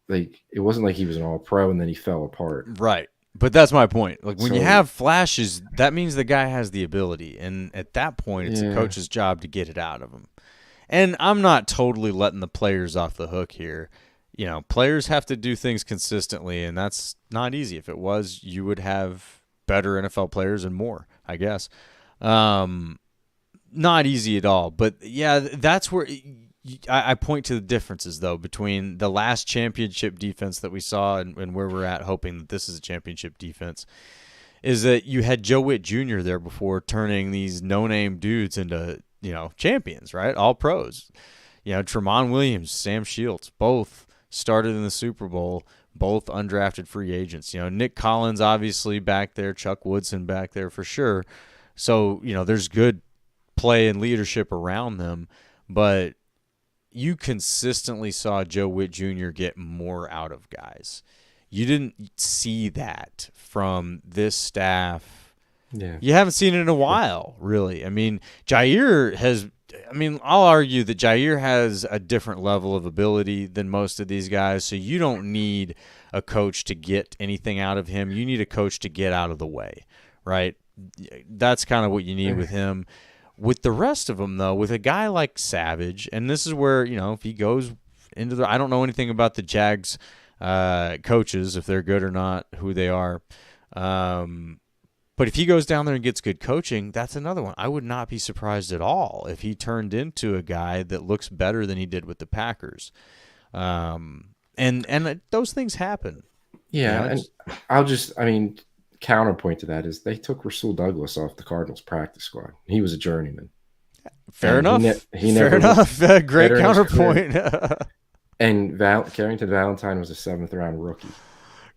like it wasn't like he was an all pro and then he fell apart. Right. But that's my point. Like when you So have flashes, that means the guy has the ability. And at that point, it's a yeah, coach's job to get it out of him. And I'm not totally letting the players off the hook here. You know, players have to do things consistently, and that's not easy. If it was, you would have better NFL players and more, I guess. Not easy at all. But, yeah, that's where I point to the differences, though, between the last championship defense that we saw and where we're at, hoping that this is a championship defense, is that you had Joe Witt Jr. there before turning these no-name dudes into, champions, right? All pros. Tramon Williams, Sam Shields, both started in the Super Bowl, both undrafted free agents. Nick Collins obviously back there, Chuck Woodson back there for sure. So, there's good play and leadership around them, but you consistently saw Joe Witt Jr. get more out of guys. You didn't see that from this staff. yeah, You haven't seen it in a while, really. I mean, I'll argue that Jaire has a different level of ability than most of these guys, so you don't need a coach to get anything out of him. You need a coach to get out of the way, right? That's kind of what you need with him. With the rest of them, though, with a guy like Savage, and this is where, if he goes into the – I don't know anything about the Jags coaches, if they're good or not, who they are. But if he goes down there and gets good coaching, that's another one. I would not be surprised at all if he turned into a guy that looks better than he did with the Packers. And those things happen. yeah. And counterpoint to that is they took Rasul Douglas off the Cardinals practice squad. He was a journeyman. Fair enough. Fair enough. Great counterpoint. And Carrington Valentine was a 7th-round rookie.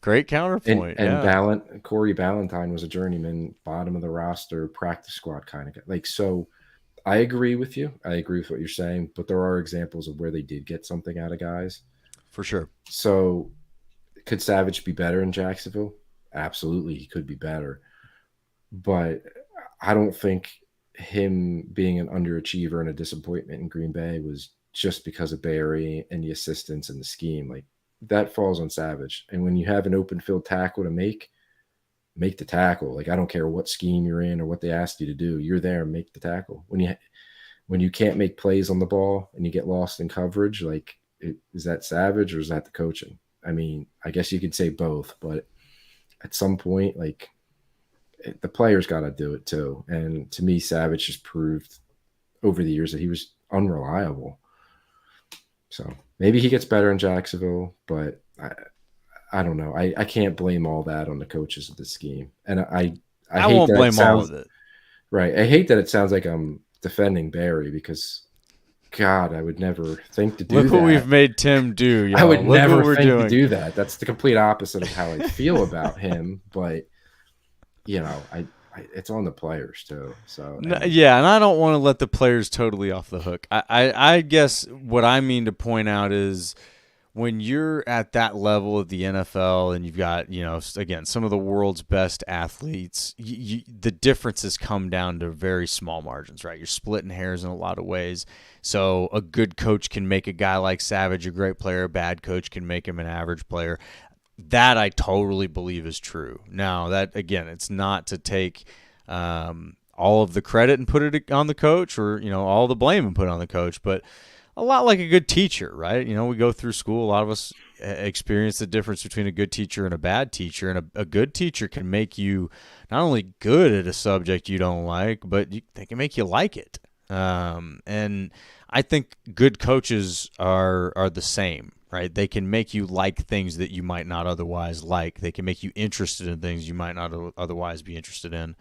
Great counterpoint. And Corey Ballantyne was a journeyman, bottom of the roster, practice squad kind of guy. Like, so I agree with you. I agree with what you're saying, but there are examples of where they did get something out of guys. For sure. So could Savage be better in Jacksonville? Absolutely, he could be better. But I don't think him being an underachiever and a disappointment in Green Bay was just because of Barry and the assistants and the scheme. Like, that falls on Savage. And when you have an open field tackle to make the tackle. Like, I don't care what scheme you're in or what they asked you to do. You're there and make the tackle. When you can't make plays on the ball and you get lost in coverage, like, is that Savage or is that the coaching? I mean, I guess you could say both, but at some point, like, the players got to do it too. And to me, Savage just proved over the years that he was unreliable. So maybe he gets better in Jacksonville, but I don't know. I can't blame all that on the coaches of the scheme. And I hate won't that blame all of it. Right. I hate that it sounds like I'm defending Barry because, God, I would never think to do that. Look what we've made Tim do. Y'all. I would Look never what we're think doing. to do that. That's the complete opposite of how I feel about him. But, it's on the players too. So Yeah, and I don't want to let the players totally off the hook. I guess what I mean to point out is when you're at that level of the NFL and you've got, again, some of the world's best athletes, the differences come down to very small margins, right? You're splitting hairs in a lot of ways. So a good coach can make a guy like Savage a great player. A bad coach can make him an average player. That I totally believe is true. Now, that, again, it's not to take all of the credit and put it on the coach or, all the blame and put it on the coach, but a lot like a good teacher, right? We go through school. A lot of us experience the difference between a good teacher and a bad teacher, and a good teacher can make you not only good at a subject you don't like, but they can make you like it. And I think good coaches are the same, right? They can make you like things that you might not otherwise like. They can make you interested in things you might not otherwise be interested in.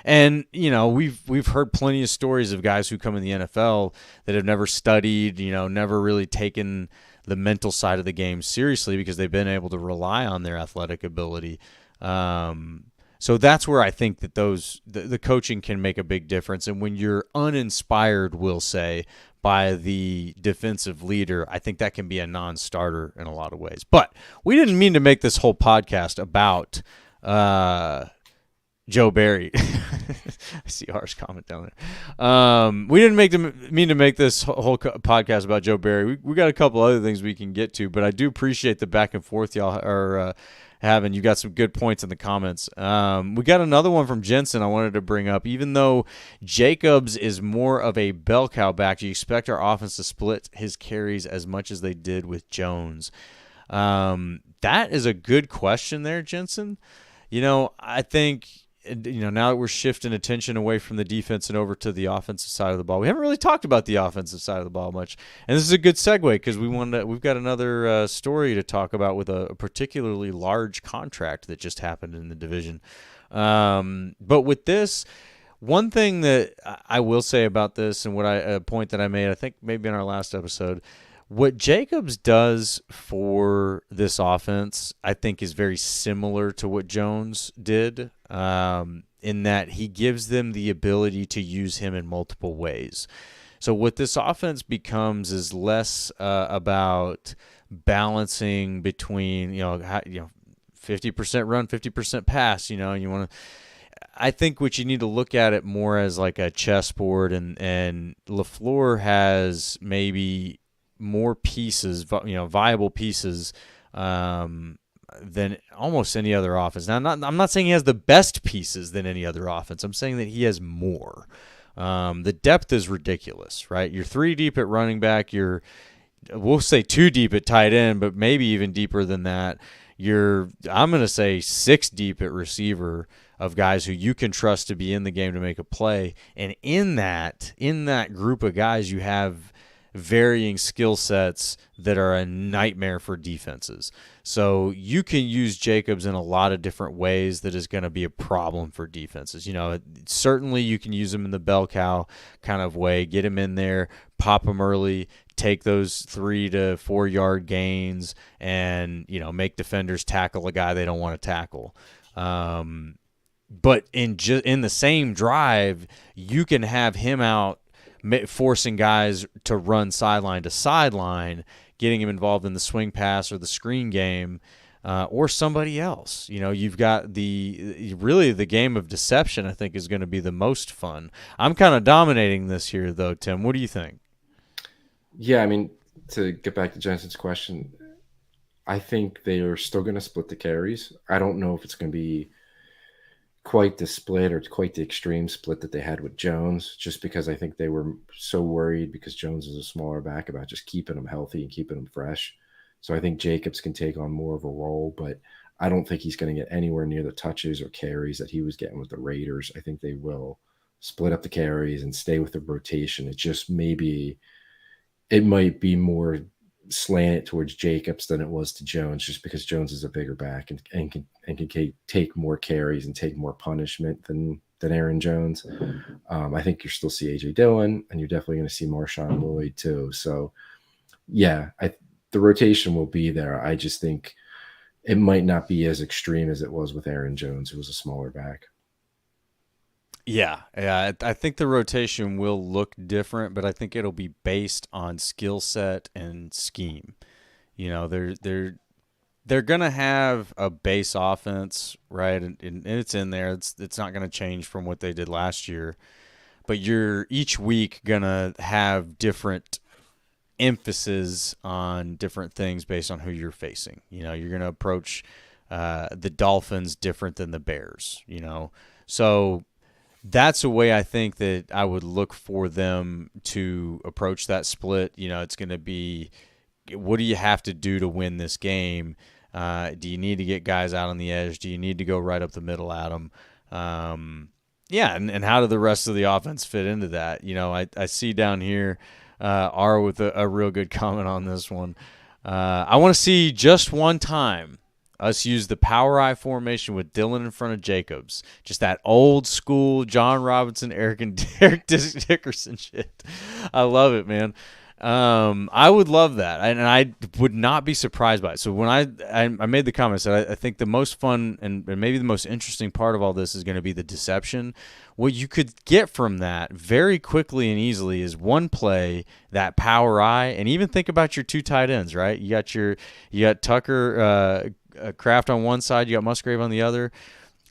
And we've heard plenty of stories of guys who come in the NFL that have never studied, never really taken the mental side of the game seriously because they've been able to rely on their athletic ability. So that's where I think that the coaching can make a big difference. And when you're uninspired, we'll say, by the defensive leader, I think that can be a non-starter in a lot of ways. But we didn't mean to make this whole podcast about Joe Barry. I see R's comment down there. We didn't mean to make this whole podcast about Joe Barry. We got a couple other things we can get to, but I do appreciate the back and forth y'all are having. You got some good points in the comments. We got another one from Jensen I wanted to bring up. Even though Jacobs is more of a bell cow back, do you expect our offense to split his carries as much as they did with Jones? That is a good question there, Jensen. I think now that we're shifting attention away from the defense and over to the offensive side of the ball, we haven't really talked about the offensive side of the ball much. And this is a good segue because we've got another story to talk about with a particularly large contract that just happened in the division. But with this, one thing that I will say about this, and a point that I made, I think maybe in our last episode, what Jacobs does for this offense, I think, is very similar to what Jones did, in that he gives them the ability to use him in multiple ways. So what this offense becomes is less about balancing between 50% run, 50% pass. You want to. I think what you need to look at it more as like a chessboard, and LaFleur has maybe more pieces, viable pieces, than almost any other offense. Now, I'm not saying he has the best pieces than any other offense. I'm saying that he has more. The depth is ridiculous, right? You're 3 deep at running back. We'll say 2 deep at tight end, but maybe even deeper than that. I'm going to say 6 deep at receiver of guys who you can trust to be in the game to make a play. And in that group of guys, you have varying skill sets that are a nightmare for defenses. So you can use Jacobs in a lot of different ways that is going to be a problem for defenses. Certainly you can use him in the bell cow kind of way, get him in there, pop him early, take those 3 to 4 yard gains, and make defenders tackle a guy they don't want to tackle. But in the same drive, you can have him out forcing guys to run sideline to sideline, getting him involved in the swing pass or the screen game, or somebody else. You've got the game of deception, I think, is going to be the most fun. I'm kind of dominating this here, though, Tim. What do you think? Yeah, to get back to Jensen's question, I think they are still going to split the carries. I don't know if it's going to be quite the split or quite the extreme split that they had with Jones, just because I think they were so worried, because Jones is a smaller back, about just keeping him healthy and keeping him fresh. So I think Jacobs can take on more of a role, but I don't think he's going to get anywhere near the touches or carries that he was getting with the Raiders. I think they will split up the carries and stay with the rotation. It might be more slanted towards Jacobs than it was to Jones, just because Jones is a bigger back and can take more carries and take more punishment than Aaron Jones. I think you'll still see A.J. Dillon, and you're definitely going to see Marshawn Lloyd too. So, yeah, the rotation will be there. I just think it might not be as extreme as it was with Aaron Jones, who was a smaller back. Yeah, I think the rotation will look different, but I think it'll be based on skill set and scheme. They're going to have a base offense, right? And it's in there. It's not going to change from what they did last year. But you're each week going to have different emphasis on different things based on who you're facing. You're going to approach the Dolphins different than the Bears, So that's a way I think that I would look for them to approach that split. It's going to be, what do you have to do to win this game? Do you need to get guys out on the edge? Do you need to go right up the middle at them? Yeah, and how did the rest of the offense fit into that? I see down here R with a real good comment on this one. I want to see just one time us use the power I formation with Dylan in front of Jacobs. Just that old school John Robinson, Eric Dickerson shit. I love it, man. I would love that, and I would not be surprised by it. So when I made the comments that I think the most fun and maybe the most interesting part of all this is going to be the deception. What you could get from that very quickly and easily is one play, that power I, and even think about your two tight ends, right? You got Tucker Kraft on one side, you got Musgrave on the other.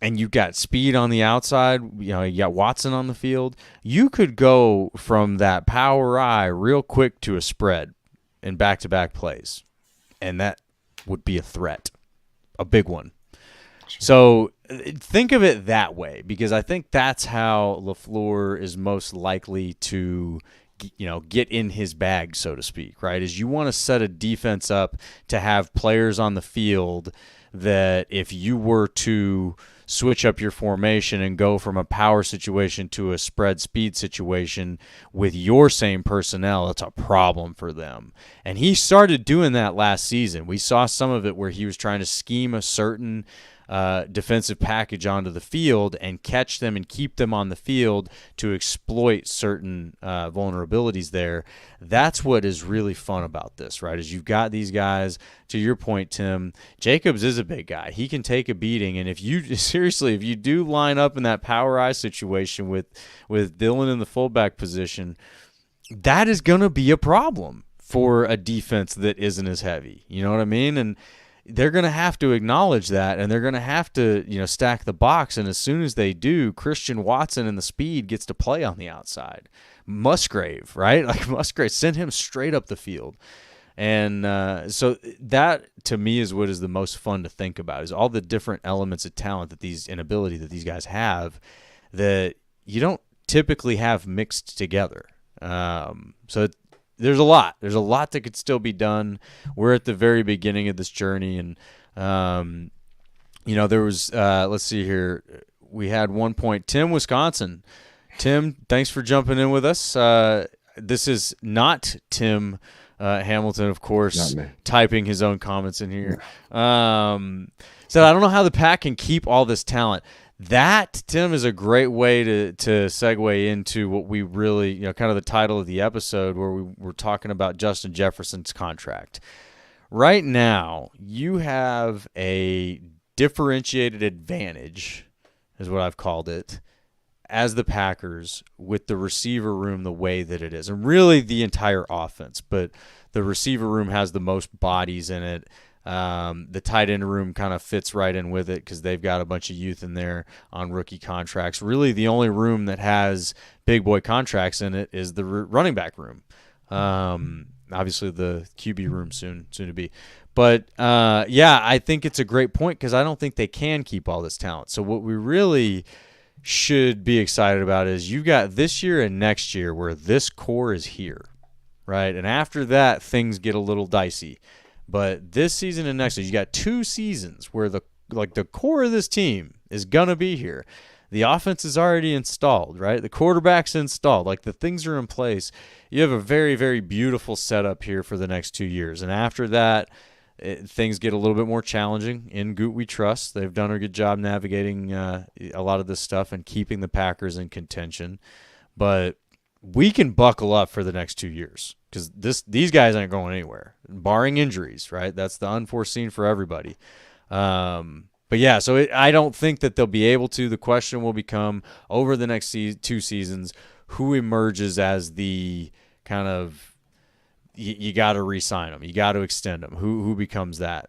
And you've got speed on the outside, you got Watson on the field. You could go from that power I real quick to a spread in back-to-back plays. And that would be a threat, a big one. So think of it that way, because I think that's how LaFleur is most likely to get in his bag, so to speak, right? Is you want to set a defense up to have players on the field that if you were to switch up your formation and go from a power situation to a spread speed situation with your same personnel, it's a problem for them. And he started doing that last season. We saw some of it where he was trying to scheme a certain defensive package onto the field and catch them and keep them on the field to exploit certain vulnerabilities there. That's what is really fun about this, right? Is you've got these guys, to your point, Tim, Jacobs is a big guy. He can take a beating, and if you do line up in that power I situation with Dylan in the fullback position, that is going to be a problem for a defense that isn't as heavy. You know what I mean? And they're going to have to acknowledge that, and they're going to have to, stack the box. And as soon as they do, Christian Watson and the speed gets to play on the outside. Musgrave, right? Like Musgrave, send him straight up the field. And so that, to me, is what is the most fun to think about, is all the different elements of talent and ability that these guys have that you don't typically have mixed together. So there's a lot that could still be done. We're at the very beginning of this journey, and there was let's see here, we had one point, Tim, Wisconsin. Tim, thanks for jumping in with us. This is not Tim Hamilton, of course, typing his own comments in here. So I don't know how the Pack can keep all this talent. That, Tim, is a great way to segue into what we really, kind of the title of the episode, where we were talking about Justin Jefferson's contract. Right now, you have a differentiated advantage, is what I've called it, as the Packers, with the receiver room the way that it is. And really the entire offense, but the receiver room has the most bodies in it. The tight end room kind of fits right in with it because they've got a bunch of youth in there on rookie contracts. Really, the only room that has big boy contracts in it is the running back room. Obviously, the QB room soon to be. But, I think it's a great point because I don't think they can keep all this talent. So what we really should be excited about is you've got this year and next year where this core is here, right? And after that, things get a little dicey. But this season and next season, you got 2 seasons where the core of this team is gonna be here. The offense is already installed, right? The quarterback's installed. Like, the things are in place. You have a very, very beautiful setup here for the next 2 years. And after that, things get a little bit more challenging. In Goot we trust. They've done a good job navigating a lot of this stuff and keeping the Packers in contention. But we can buckle up for the next 2 years because these guys aren't going anywhere, barring injuries, right? That's the unforeseen for everybody. I don't think that they'll be able to. The question will become, over the next 2 seasons, who emerges as the kind of, you got to re-sign them, you got to extend them. Who becomes that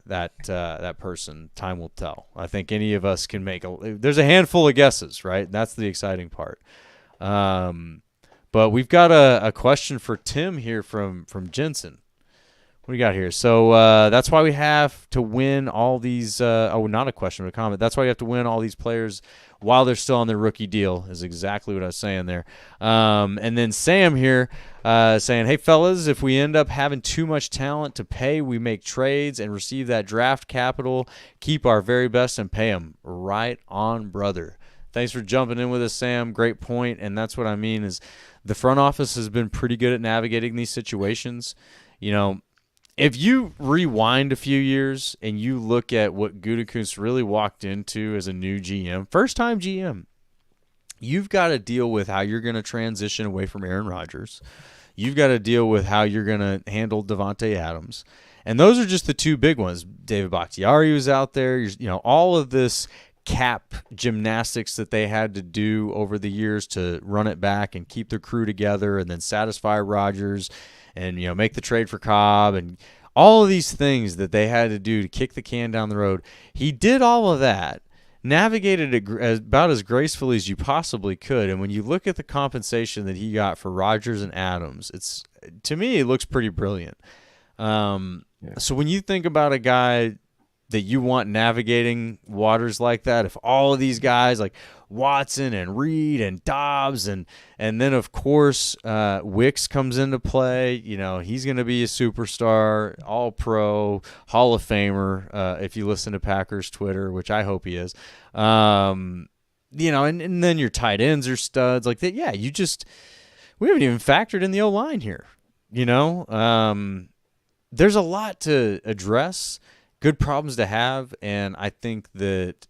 person? Time will tell. I think any of us can there's a handful of guesses, right? That's the exciting part. But we've got a question for Tim here from Jensen. What do you got here? So that's why we have to win all these not a question, but a comment. That's why you have to win all these players while they're still on their rookie deal, is exactly what I was saying there. And then Sam here saying, hey, fellas, if we end up having too much talent to pay, we make trades and receive that draft capital, keep our very best, and pay them. Right on, brother. Thanks for jumping in with us, Sam. Great point, and that's what I mean is the front office has been pretty good at navigating these situations. You know, if you rewind a few years and you look at what Gutekunst really walked into as a new GM, first-time GM, you've got to deal with how you're going to transition away from Aaron Rodgers. You've got to deal with how you're going to handle Devante Adams. And those are just the two big ones. David Bakhtiari was out there. You know, all of this cap gymnastics that they had to do over the years to run it back and keep their crew together and then satisfy Rodgers and, you know, make the trade for Cobb and all of these things that they had to do to kick the can down the road. He did all of that, navigated it about as gracefully as you possibly could. And when you look at the compensation that he got for Rodgers and Adams, it's, to me, it looks pretty brilliant. So when you think about a guy that you want navigating waters like that, if all of these guys like Watson and Reed and Dobbs and then of course Wicks comes into play, you know, he's going to be a superstar, all pro, Hall of Famer, if you listen to Packers Twitter, which I hope he is. You know, and then your tight ends are studs like that. Yeah, we haven't even factored in the O-line here, you know. There's a lot to address. Good problems to have, and I think that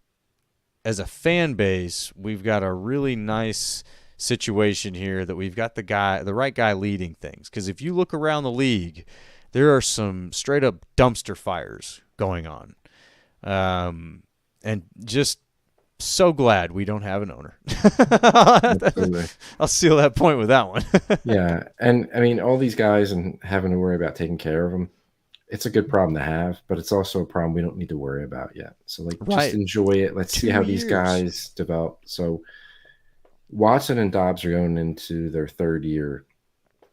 as a fan base, we've got a really nice situation here that we've got the right guy leading things. Because if you look around the league, there are some straight up dumpster fires going on, and just so glad we don't have an owner. I'll seal that point with that one. Yeah, and I mean all these guys and having to worry about taking care of them. It's a good problem to have, but it's also a problem we don't need to worry about yet. So, like, just enjoy it. Let's see how these guys develop. So, Watson and Dobbs are going into their third year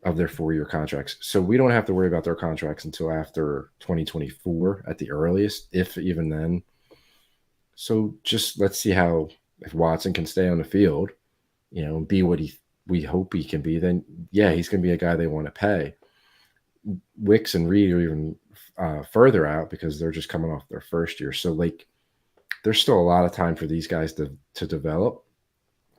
of their 4-year contracts. So, we don't have to worry about their contracts until after 2024 at the earliest, if even then. So, just let's see if Watson can stay on the field, you know, and be what we hope he can be, then, yeah, he's going to be a guy they want to pay. Wicks and Reed are even further out because they're just coming off their first year. So, like, there's still a lot of time for these guys to develop.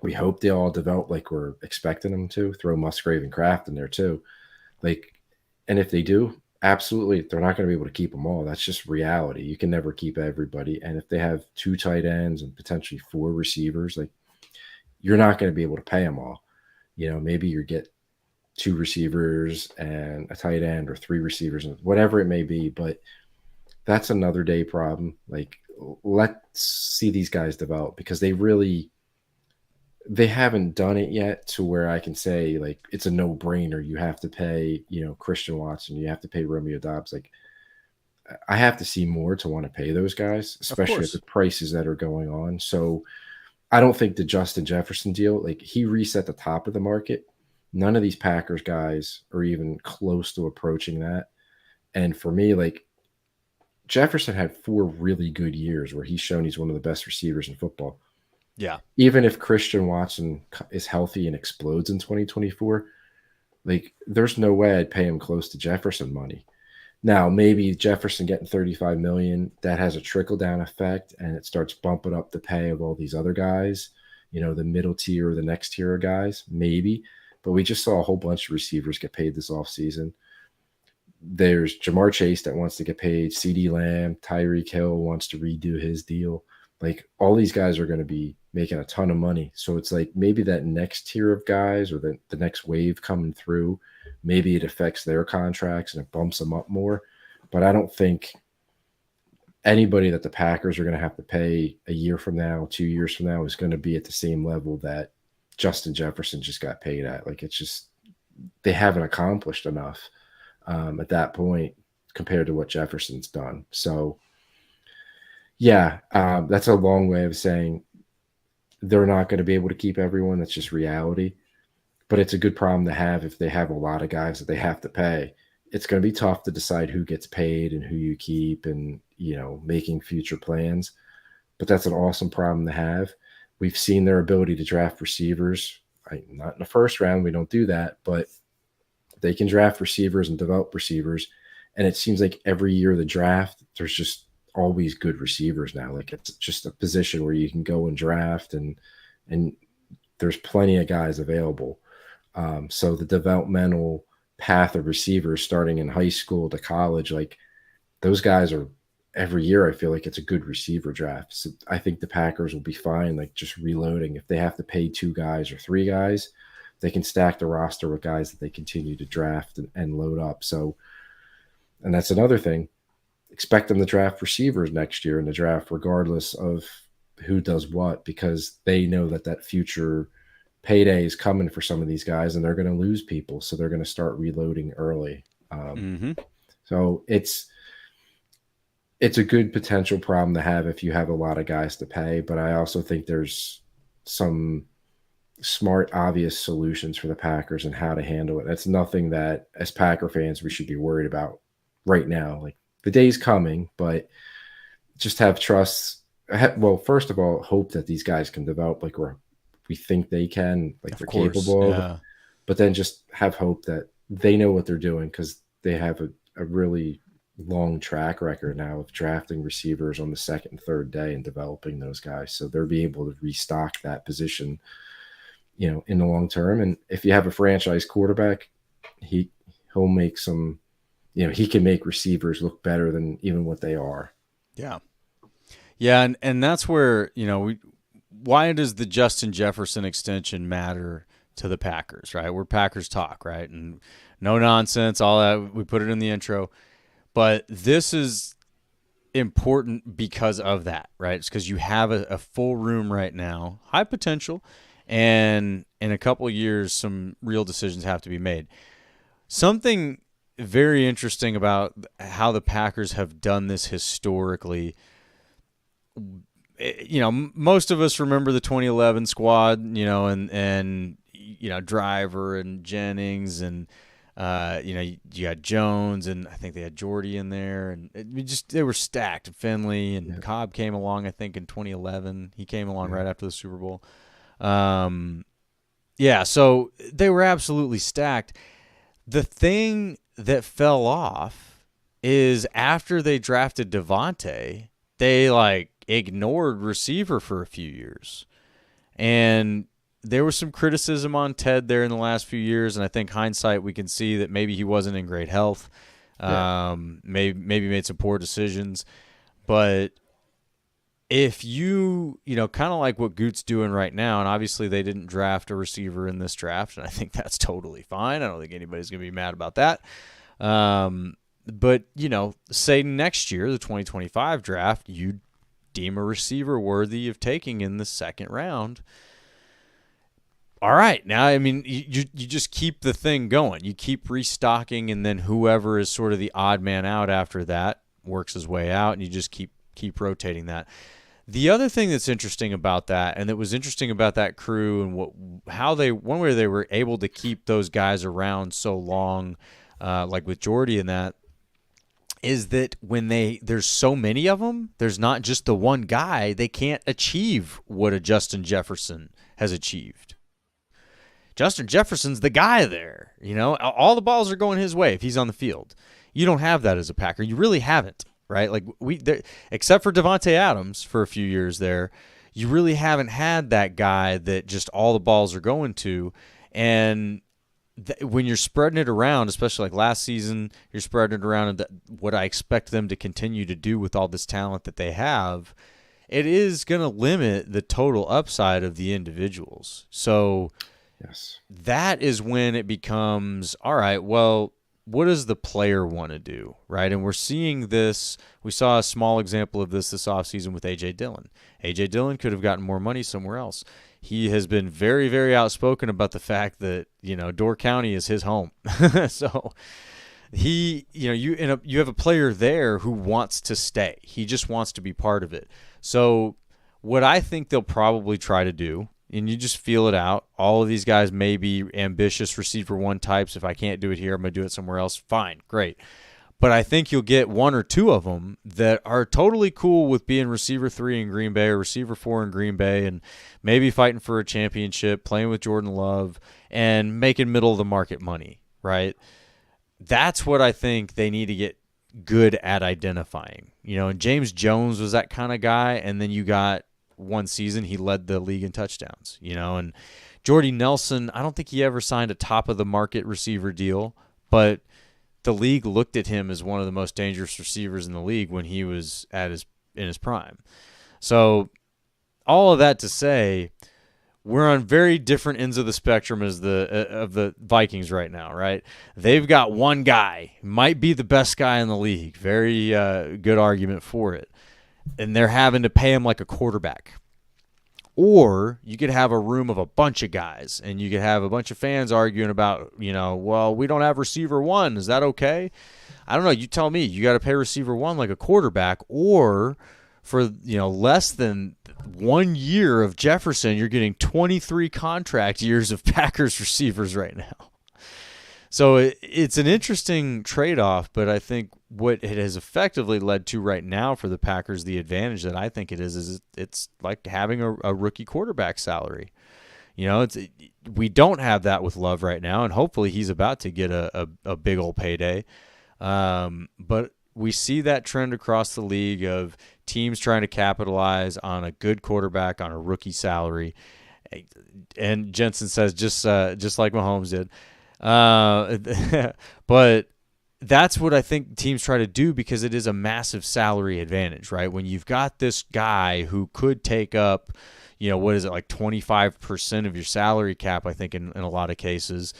We hope they all develop like we're expecting them to. Throw Musgrave and Kraft in there too. Like, and if they do, absolutely, they're not going to be able to keep them all. That's just reality. You can never keep everybody. And if they have 2 tight ends and potentially 4 receivers, like, you're not going to be able to pay them all. You know, maybe you get 2 receivers and a tight end or 3 receivers, whatever it may be. But that's another day problem. Like, let's see these guys develop because they haven't done it yet to where I can say, like, it's a no-brainer. You have to pay, you know, Christian Watson. You have to pay Romeo Dobbs. Like, I have to see more to want to pay those guys, especially at the prices that are going on. So I don't think the Justin Jefferson deal, like, he reset the top of the market. None of these Packers guys are even close to approaching that. And for me, like, Jefferson had 4 really good years where he's shown he's one of the best receivers in football. Yeah. Even if Christian Watson is healthy and explodes in 2024, like, there's no way I'd pay him close to Jefferson money. Now, maybe Jefferson getting $35 million, that has a trickle-down effect, and it starts bumping up the pay of all these other guys, you know, the middle tier or the next tier of guys, maybe. But we just saw a whole bunch of receivers get paid this offseason. There's Jamar Chase that wants to get paid. CeeDee Lamb, Tyreek Hill wants to redo his deal. Like, all these guys are going to be making a ton of money. So it's like maybe that next tier of guys or the next wave coming through, maybe it affects their contracts and it bumps them up more. But I don't think anybody that the Packers are going to have to pay a year from now, 2 years from now is going to be at the same level that Justin Jefferson just got paid at. Like, it's just they haven't accomplished enough at that point compared to what Jefferson's done. So, yeah, that's a long way of saying they're not going to be able to keep everyone. That's just reality. But it's a good problem to have if they have a lot of guys that they have to pay. It's going to be tough to decide who gets paid and who you keep and, you know, making future plans. But that's an awesome problem to have. We've seen their ability to draft receivers. Not in the first round, we don't do that, but they can draft receivers and develop receivers. And it seems like every year of the draft, there's just always good receivers now. Like, it's just a position where you can go and draft and and there's plenty of guys available. So the developmental path of receivers starting in high school to college, like those guys are every year. I feel like it's a good receiver draft. So I think the Packers will be fine, like just reloading. If they have to pay 2 guys or 3 guys, they can stack the roster with guys that they continue to draft and load up. So, and that's another thing. Expect them to draft receivers next year in the draft, regardless of who does what, because they know that future payday is coming for some of these guys, and they're going to lose people. So they're going to start reloading early. So it's a good potential problem to have if you have a lot of guys to pay. But I also think there's some smart, obvious solutions for the Packers and how to handle it. That's nothing that, as Packer fans, we should be worried about right now. Like, the day's coming, but just have trust. Well, first of all, hope that these guys can develop like we think they can, like they're capable of. But then just have hope that they know what they're doing, because they have a really long track record now of drafting receivers on the second and third day and developing those guys. So they'll be able to restock that position, in the long term. And if you have a franchise quarterback, he'll make some, he can make receivers look better than even what they are. Yeah. Yeah. And that's where, why does the Justin Jefferson extension matter to the Packers, right? We're Packers talk, right? And no nonsense, all that. We put it in the intro. But this is important because of that, right? It's because you have a full room right now, high potential, and in a couple of years, some real decisions have to be made. Something very interesting about how the Packers have done this historically. Most of us remember the 2011 squad, and Driver and Jennings, and you had Jones, and I think they had Jordy in there, and they were stacked. Finley and Cobb came along, I think, in 2011. He came along right after the Super Bowl. So they were absolutely stacked. The thing that fell off is after they drafted Devante, they ignored receiver for a few years. And there was some criticism on Ted there in the last few years, and I think hindsight we can see that maybe he wasn't in great health. Maybe made some poor decisions. But if you kind of like what Goot's doing right now, and obviously they didn't draft a receiver in this draft, and I think that's totally fine. I don't think anybody's going to be mad about that. But, say next year, the 2025 draft, you deem a receiver worthy of taking in the second round. All right. Now, you just keep the thing going. You keep restocking, and then whoever is sort of the odd man out after that works his way out, and you just keep rotating that. The other thing that's interesting about that, and that was interesting about that crew, and how they were able to keep those guys around so long, like with Jordy and that, is that when there's so many of them, there's not just the one guy. They can't achieve what a Justin Jefferson has achieved. Justin Jefferson's the guy there. All the balls are going his way if he's on the field. You don't have that as a Packer. You really haven't. Right, except for Devante Adams for a few years there, you really haven't had that guy that just all the balls are going to. And when you're spreading it around, especially like last season, you're spreading it around, and what I expect them to continue to do with all this talent that they have, it is going to limit the total upside of the individuals. So that is when it becomes, all right, well, what does the player want to do, right? And we're seeing this. We saw a small example of this offseason with A.J. Dillon. A.J. Dillon could have gotten more money somewhere else. He has been very, very outspoken about the fact that, Door County is his home. So you have a player there who wants to stay. He just wants to be part of it. So what I think they'll probably try to do, and you just feel it out. All of these guys may be ambitious receiver one types. If I can't do it here, I'm going to do it somewhere else. Fine, great. But I think you'll get one or two of them that are totally cool with being receiver 3 in Green Bay or receiver 4 in Green Bay, and maybe fighting for a championship, playing with Jordan Love, and making middle-of-the-market money, right? That's what I think they need to get good at identifying. And James Jones was that kind of guy, and then you got one season, he led the league in touchdowns, and Jordy Nelson, I don't think he ever signed a top-of-the-market receiver deal, but the league looked at him as one of the most dangerous receivers in the league when he was in his prime. So all of that to say, we're on very different ends of the spectrum as of the Vikings right now, right? They've got one guy, might be the best guy in the league. Very good argument for it. And they're having to pay him like a quarterback. Or you could have a room of a bunch of guys, and you could have a bunch of fans arguing about, well, we don't have receiver one. Is that okay? I don't know. You tell me. You got to pay receiver one like a quarterback, or for less than 1 year of Jefferson, you're getting 23 contract years of Packers receivers right now. So it's an interesting trade-off, but I think what it has effectively led to right now for the Packers, the advantage that I think it is it's like having a rookie quarterback salary. We don't have that with Love right now, and hopefully he's about to get a big old payday. But we see that trend across the league of teams trying to capitalize on a good quarterback on a rookie salary. And Jensen says just like Mahomes did. But that's what I think teams try to do because it is a massive salary advantage, right? When you've got this guy who could take up, what is it, like 25% of your salary cap, I think in a lot of cases,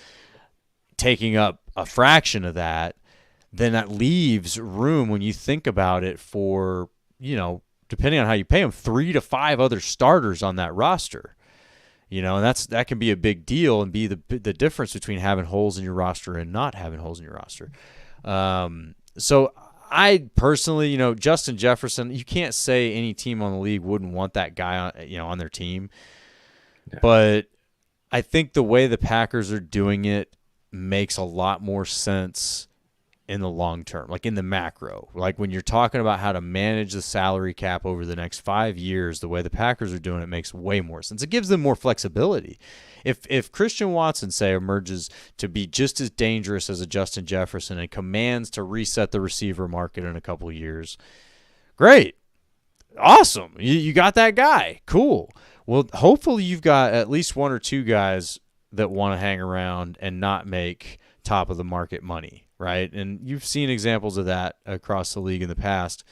taking up a fraction of that, then that leaves room when you think about it for, depending on how you pay him, 3 to 5 other starters on that roster. And that can be a big deal and be the difference between having holes in your roster and not having holes in your roster. So I personally, Justin Jefferson, you can't say any team on the league wouldn't want that guy on their team. Yeah. But I think the way the Packers are doing it makes a lot more sense in the long term, like in the macro. Like when you're talking about how to manage the salary cap over the next 5 years, the way the Packers are doing it makes way more sense. It gives them more flexibility. If Christian Watson, say, emerges to be just as dangerous as a Justin Jefferson and commands to reset the receiver market in a couple of years, great. Awesome. You got that guy. Cool. Well, hopefully you've got at least 1 or 2 guys that want to hang around and not make top of the market money. Right. And you've seen examples of that across the league in the past.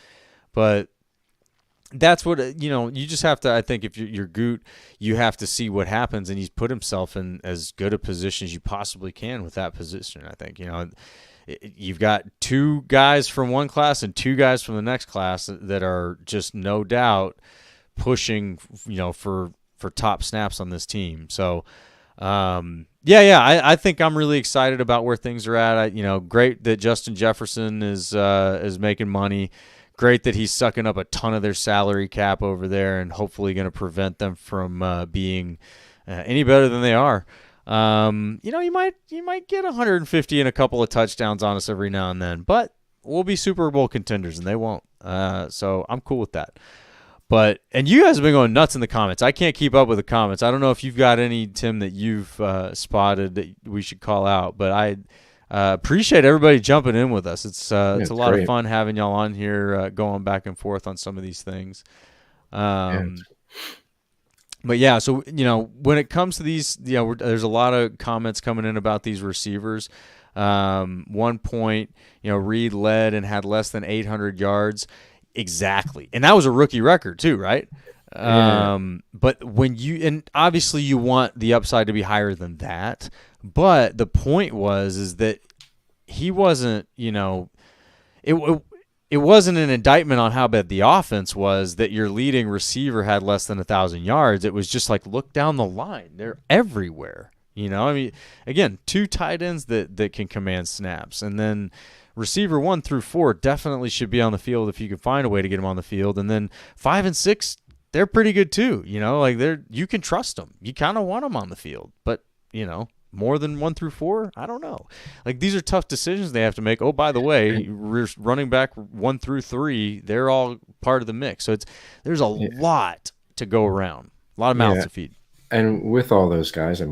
But that's what, you just have to, I think if you're Goot, you have to see what happens. And he's put himself in as good a position as you possibly can with that position. I think, you've got 2 guys from one class and 2 guys from the next class that are just no doubt pushing, for top snaps on this team. So, I think I'm really excited about where things are at. Great that Justin Jefferson is making money. Great that he's sucking up a ton of their salary cap over there, and hopefully going to prevent them from being any better than they are. You might get 150 and a couple of touchdowns on us every now and then, but we'll be Super Bowl contenders, and they won't. So I'm cool with that. And you guys have been going nuts in the comments. I can't keep up with the comments. I don't know if you've got any, Tim, that you've spotted that we should call out, but I appreciate everybody jumping in with us. It's a lot of fun having y'all on here, going back and forth on some of these things. But yeah, so, when it comes to these, there's a lot of comments coming in about these receivers. 1 point, Reed led and had less than 800 yards. Exactly. And that was a rookie record too, right? Yeah. But and obviously you want the upside to be higher than that. But the point is that he wasn't, it wasn't an indictment on how bad the offense was that your leading receiver had less than 1,000 yards. It was just like, look down the line. They're everywhere. Again, 2 tight ends that can command snaps. And then receiver 1 through 4 definitely should be on the field if you can find a way to get them on the field. And then 5 and 6, they're pretty good too. You can trust them. You kind of want them on the field. But, more than 1 through 4, I don't know. These are tough decisions they have to make. Oh, by the way, running back 1 through 3, they're all part of the mix. So there's a lot to go around, a lot of mouths to feed. And with all those guys,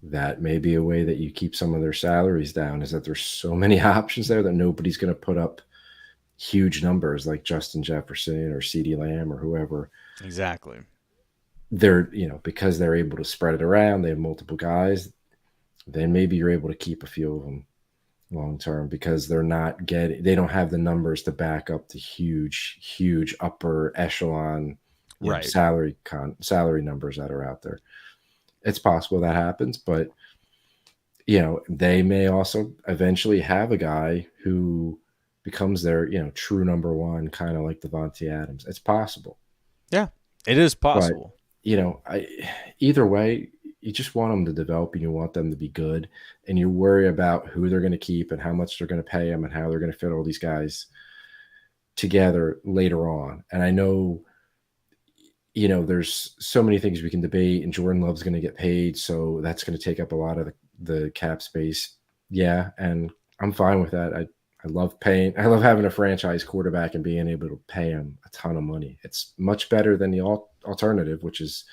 that may be a way that you keep some of their salaries down, is that there's so many options there that nobody's going to put up huge numbers like Justin Jefferson or CeeDee Lamb or whoever. Exactly. they're, because they're able to spread it around, they have multiple guys, then maybe you're able to keep a few of them long term because they don't have the numbers to back up the huge upper echelon Right. salary numbers that are out there. It's possible that happens, but they may also eventually have a guy who becomes their true number one, kind of like Devante Adams. It's possible. Yeah, it is possible. But, either way, you just want them to develop and you want them to be good, and you worry about who they're going to keep and how much they're going to pay them and how they're going to fit all these guys together later on. And I know, there's so many things we can debate, and Jordan Love's going to get paid, so that's going to take up a lot of the cap space. Yeah, and I'm fine with that. I love having a franchise quarterback and being able to pay him a ton of money. It's much better than the alternative, which is,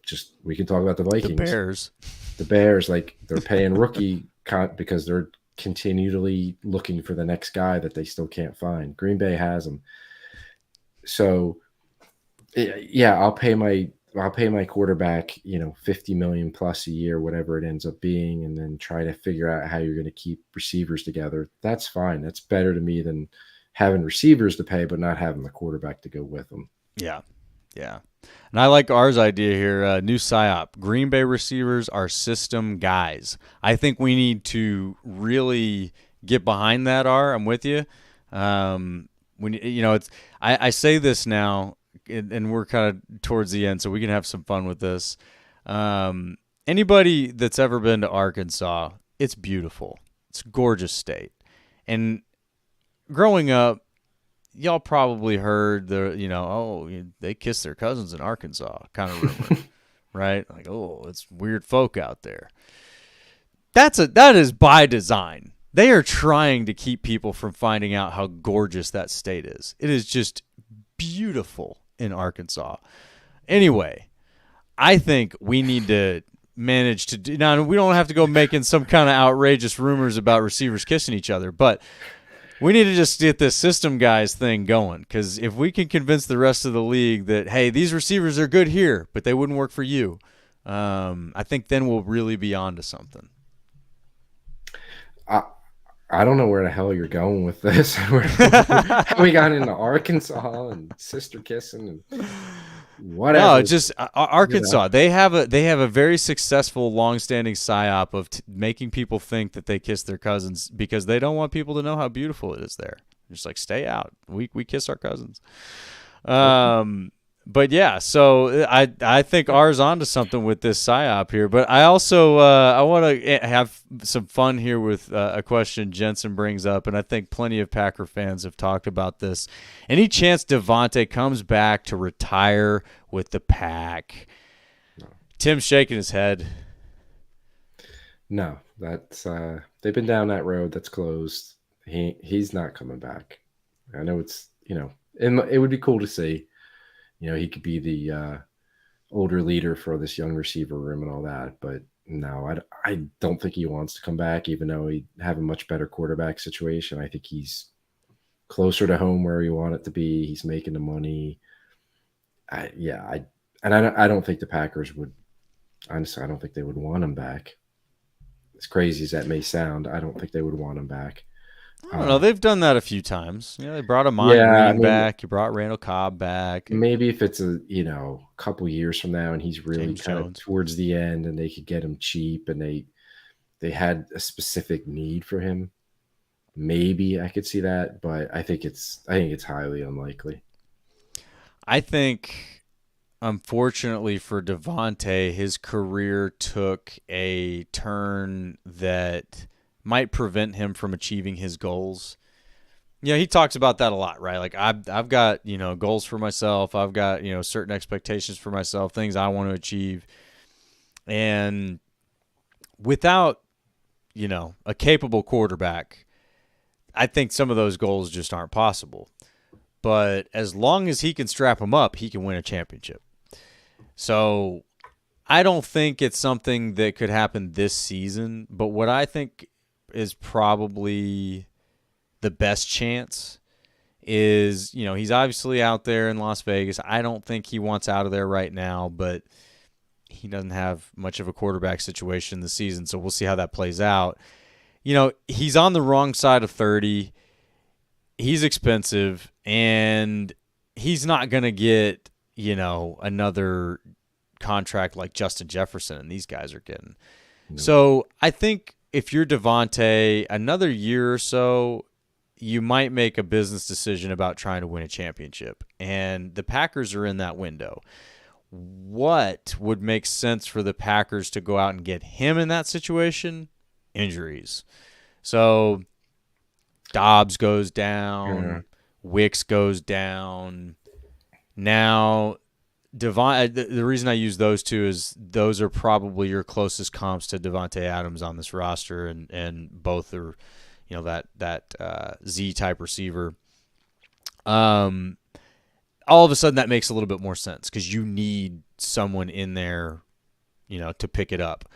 just we can talk about the Vikings. The Bears, like they're paying rookie because they're continually looking for the next guy that they still can't find. Green Bay has them. So, yeah, I'll pay my quarterback, $50 million plus a year, whatever it ends up being, and then try to figure out how you're going to keep receivers together. That's fine. That's better to me than having receivers to pay, but not having the quarterback to go with them. Yeah. Yeah. And I like ours idea here, new PSYOP. Green Bay receivers are system guys. I think we need to really get behind that, I'm with you. I say this now, and we're kind of towards the end, so we can have some fun with this. Anybody that's ever been to Arkansas, it's beautiful. It's a gorgeous state. And growing up, y'all probably heard they kiss their cousins in Arkansas kind of rumor, right? Like, oh, it's weird folk out there. That is by design. They are trying to keep people from finding out how gorgeous that state is. It is just beautiful in Arkansas. Anyway, I think we need to manage to do. Now, we don't have to go making some kind of outrageous rumors about receivers kissing each other, but we need to just get this system guys thing going, because if we can convince the rest of the league that, hey, these receivers are good here, but they wouldn't work for you, I think then we'll really be on to something. I don't know where the hell you're going with this. We got into Arkansas and sister kissing and whatever. No, just Arkansas. They have a very successful, long-standing psyop of making people think that they kiss their cousins because they don't want people to know how beautiful it is there. Just like, stay out. We kiss our cousins. But yeah, so I think ours onto something with this psyop here. But I also I want to have some fun here with a question Jensen brings up, and I think plenty of Packer fans have talked about this. Any chance Devante comes back to retire with the Pack? No. Tim's shaking his head. No, that's they've been down that road. That's closed. He's not coming back. I know it's it would be cool to see. He could be the older leader for this young receiver room and all that. But no, I don't think he wants to come back, even though he'd have a much better quarterback situation. I think he's closer to home where he want it to be. He's making the money. I don't think the Packers would. Honestly, I don't think they would want him back. As crazy as that may sound, I don't think they would want him back. I don't know. They've done that a few times. They brought Amon Green back. You brought Randall Cobb back. Maybe if it's a couple years from now and he's really kind of towards the end and they could get him cheap and they had a specific need for him, maybe I could see that. But I think it's highly unlikely. I think, unfortunately for Devante, his career took a turn that might prevent him from achieving his goals. He talks about that a lot, right? Like, I've got, goals for myself. I've got, certain expectations for myself, things I want to achieve. And without, a capable quarterback, I think some of those goals just aren't possible. But as long as he can strap them up, he can win a championship. So I don't think it's something that could happen this season. But what I think is probably the best chance is, he's obviously out there in Las Vegas. I don't think he wants out of there right now, but he doesn't have much of a quarterback situation this season, so we'll see how that plays out. He's on the wrong side of 30. He's expensive, and he's not going to get, another contract like Justin Jefferson and these guys are getting. No. So I think if you're Devante, another year or so, you might make a business decision about trying to win a championship. And the Packers are in that window. What would make sense for the Packers to go out and get him in that situation? Injuries. So Dobbs goes down, Wicks goes down. Now, the reason I use those two is those are probably your closest comps to Devante Adams on this roster, and both are, that Z-type receiver. All of a sudden that makes a little bit more sense because you need someone in there, to pick it up.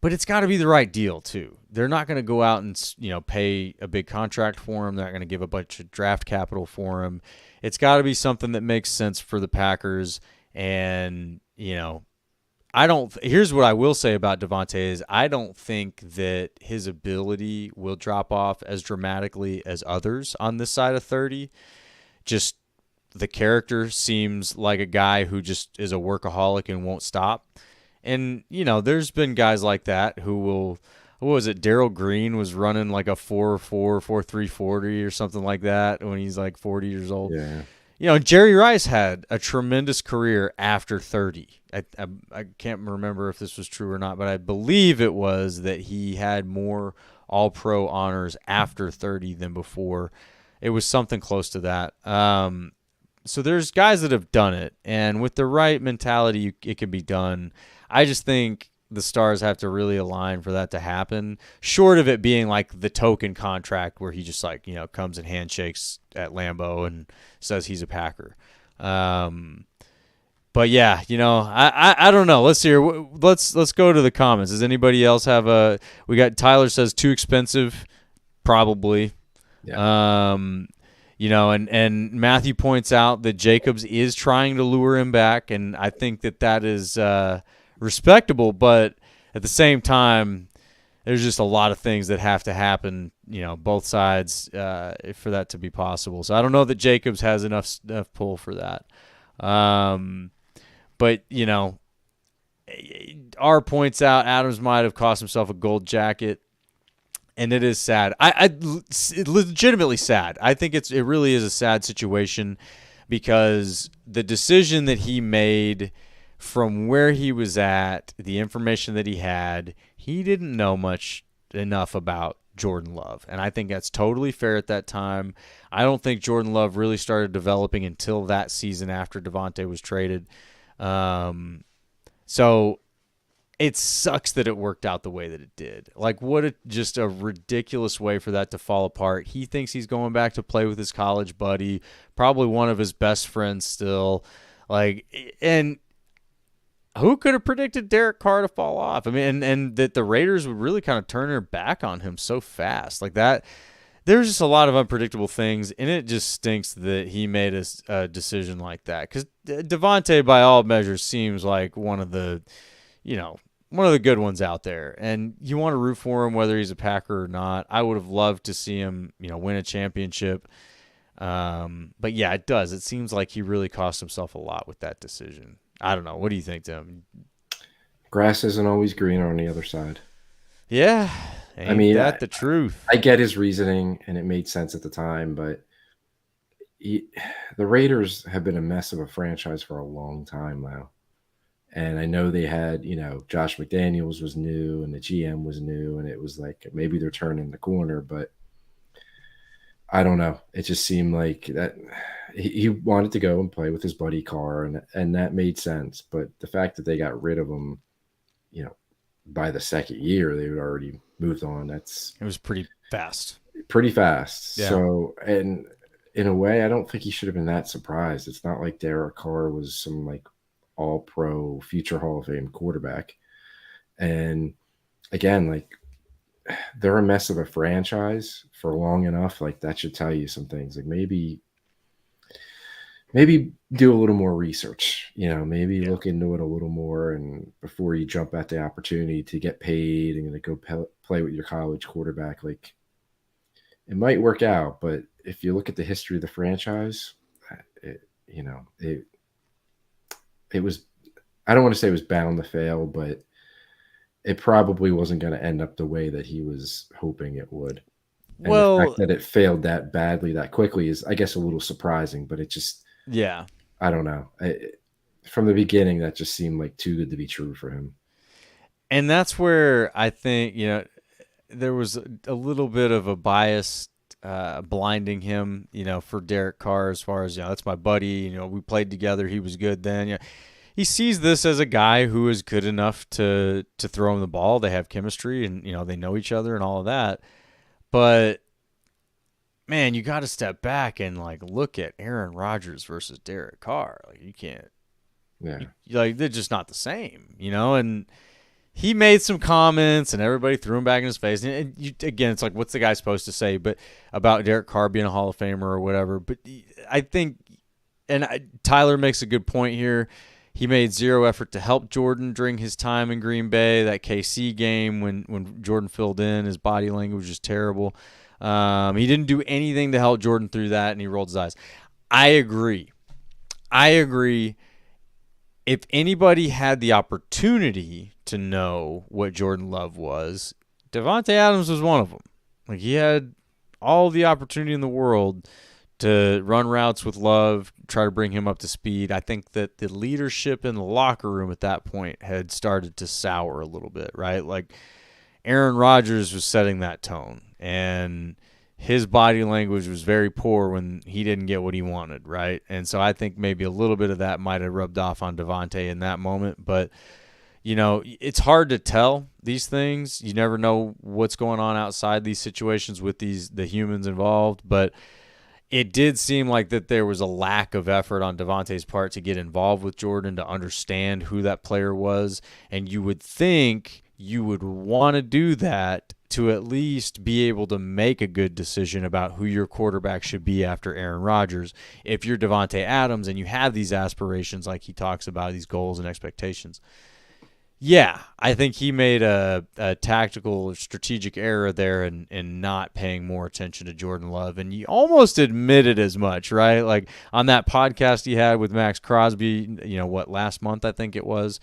But it's got to be the right deal, too. They're not going to go out and, pay a big contract for him. They're not going to give a bunch of draft capital for him. It's got to be something that makes sense for the Packers. And, here's what I will say about Devante is I don't think that his ability will drop off as dramatically as others on this side of 30. Just the character seems like a guy who just is a workaholic and won't stop. And, there's been guys like that who will, what was it, Darryl Green was running like a 4.4, 4.3 40 or something like that when he's like 40 years old. Yeah. Jerry Rice had a tremendous career after 30. I can't remember if this was true or not, but I believe it was that he had more All-Pro honors after 30 than before. It was something close to that. So there's guys that have done it, and with the right mentality, it can be done. I just think the stars have to really align for that to happen, short of it being like the token contract where he just comes and handshakes at Lambeau and says he's a Packer. But yeah, I don't know. Let's hear. Let's go to the comments. Does anybody else have we got Tyler says too expensive, probably. Yeah. And Matthew points out that Jacobs is trying to lure him back, and I think that is respectable, but at the same time, there's just a lot of things that have to happen, both sides, for that to be possible. So I don't know that Jacobs has enough pull for that. But, R points out Adams might have cost himself a gold jacket. And it is sad. It's legitimately sad. I think it really is a sad situation because the decision that he made from where he was at, the information that he had, he didn't know enough about Jordan Love. And I think that's totally fair at that time. I don't think Jordan Love really started developing until that season after Devante was traded. So it sucks that it worked out the way that it did. Like, just a ridiculous way for that to fall apart. He thinks he's going back to play with his college buddy, probably one of his best friends still. And who could have predicted Derek Carr to fall off? I mean, and that the Raiders would really kind of turn their back on him so fast. Like that, there's just a lot of unpredictable things, and it just stinks that he made a decision like that. Because Devante, by all measures, seems like one of the good ones out there, and you want to root for him whether he's a Packer or not. I would have loved to see him, win a championship. But yeah, it does. It seems like he really cost himself a lot with that decision. I don't know. What do you think, Tim? Grass isn't always greener on the other side. Yeah. Ain't the truth? I get his reasoning, and it made sense at the time, but the Raiders have been a mess of a franchise for a long time now. And I know they had, Josh McDaniels was new and the GM was new, and it was like maybe they're turning the corner, but I don't know. It just seemed like that he wanted to go and play with his buddy Carr, and that made sense. But the fact that they got rid of him, by the second year, they had already moved on. It was pretty fast. Yeah. So, and in a way, I don't think he should have been that surprised. It's not like Derek Carr was some all-pro future Hall of Fame quarterback. And again, they're a mess of a franchise for long enough. That should tell you some things. Maybe maybe do a little more research, maybe look into it a little more, and before you jump at the opportunity to get paid and to go play with your college quarterback, like it might work out. But if you look at the history of the franchise, it, it was, I don't want to say it was bound to fail, but it probably wasn't going to end up the way that he was hoping it would. And the fact that it failed that badly that quickly is, I guess, a little surprising, but it just, I don't know. From the beginning, that just seemed like too good to be true for him. And that's where I think, there was a little bit of a bias blinding him, for Derek Carr as far as, that's my buddy. We played together. He was good then. He sees this as a guy who is good enough to throw him the ball. They have chemistry and, they know each other and all of that. But, man, you got to step back and, look at Aaron Rodgers versus Derek Carr. You can't. Yeah. They're just not the same, and he made some comments and everybody threw him back in his face. And again, it's like, what's the guy supposed to say but about Derek Carr being a Hall of Famer or whatever? But I think, and Tyler makes a good point here, he made zero effort to help Jordan during his time in Green Bay. That KC game when Jordan filled in, his body language was terrible. He didn't do anything to help Jordan through that, and he rolled his eyes. I agree. If anybody had the opportunity to know what Jordan Love was, Devante Adams was one of them. He had all the opportunity in the world to run routes with Love, try to bring him up to speed. I think that the leadership in the locker room at that point had started to sour a little bit, right? Aaron Rodgers was setting that tone, and his body language was very poor when he didn't get what he wanted, right? And so I think maybe a little bit of that might have rubbed off on Devante in that moment. But, it's hard to tell these things. You never know what's going on outside these situations with the humans involved. But it did seem like that there was a lack of effort on Devante's part to get involved with Jordan, to understand who that player was. And you would think you would want to do that to at least be able to make a good decision about who your quarterback should be after Aaron Rodgers. If you're Devante Adams and you have these aspirations like he talks about, these goals and expectations. Yeah, I think he made a tactical, strategic error there in not paying more attention to Jordan Love. And you almost admitted as much, right? On that podcast he had with Max Crosby, last month I think it was,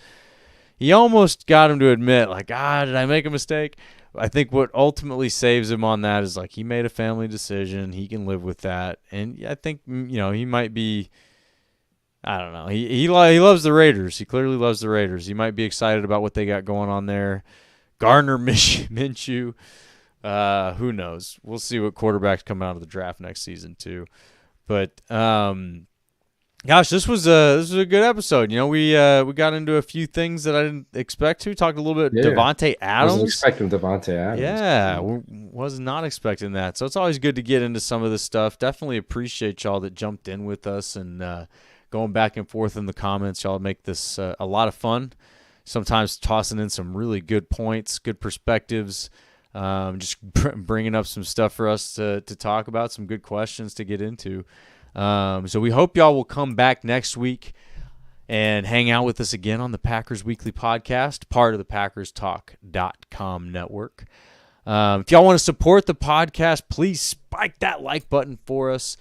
he almost got him to admit, did I make a mistake? I think what ultimately saves him on that is, he made a family decision. He can live with that. And I think, he might be, I don't know. He loves the Raiders. He clearly loves the Raiders. He might be excited about what they got going on there. Gardner Minshew. Who knows? We'll see what quarterbacks come out of the draft next season too. But gosh, this was a good episode. We got into a few things that I didn't expect to. Talked a little bit Devante Adams. Wasn't expecting Devante Adams. Yeah, was not expecting that. So it's always good to get into some of this stuff. Definitely appreciate y'all that jumped in with us and going back and forth in the comments. Y'all make this a lot of fun. Sometimes tossing in some really good points, good perspectives, just bringing up some stuff for us to talk about, some good questions to get into. So we hope y'all will come back next week and hang out with us again on the Packers Weekly Podcast, part of the PackersTalk.com network. If y'all want to support the podcast, please spike that like button for us.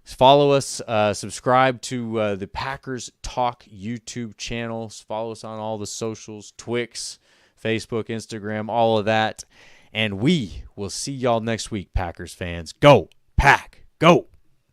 Follow us, subscribe to the Packers Talk YouTube channel. Follow us on all the socials, Twix, Facebook, Instagram, all of that. And we will see y'all next week, Packers fans. Go, Pack, go!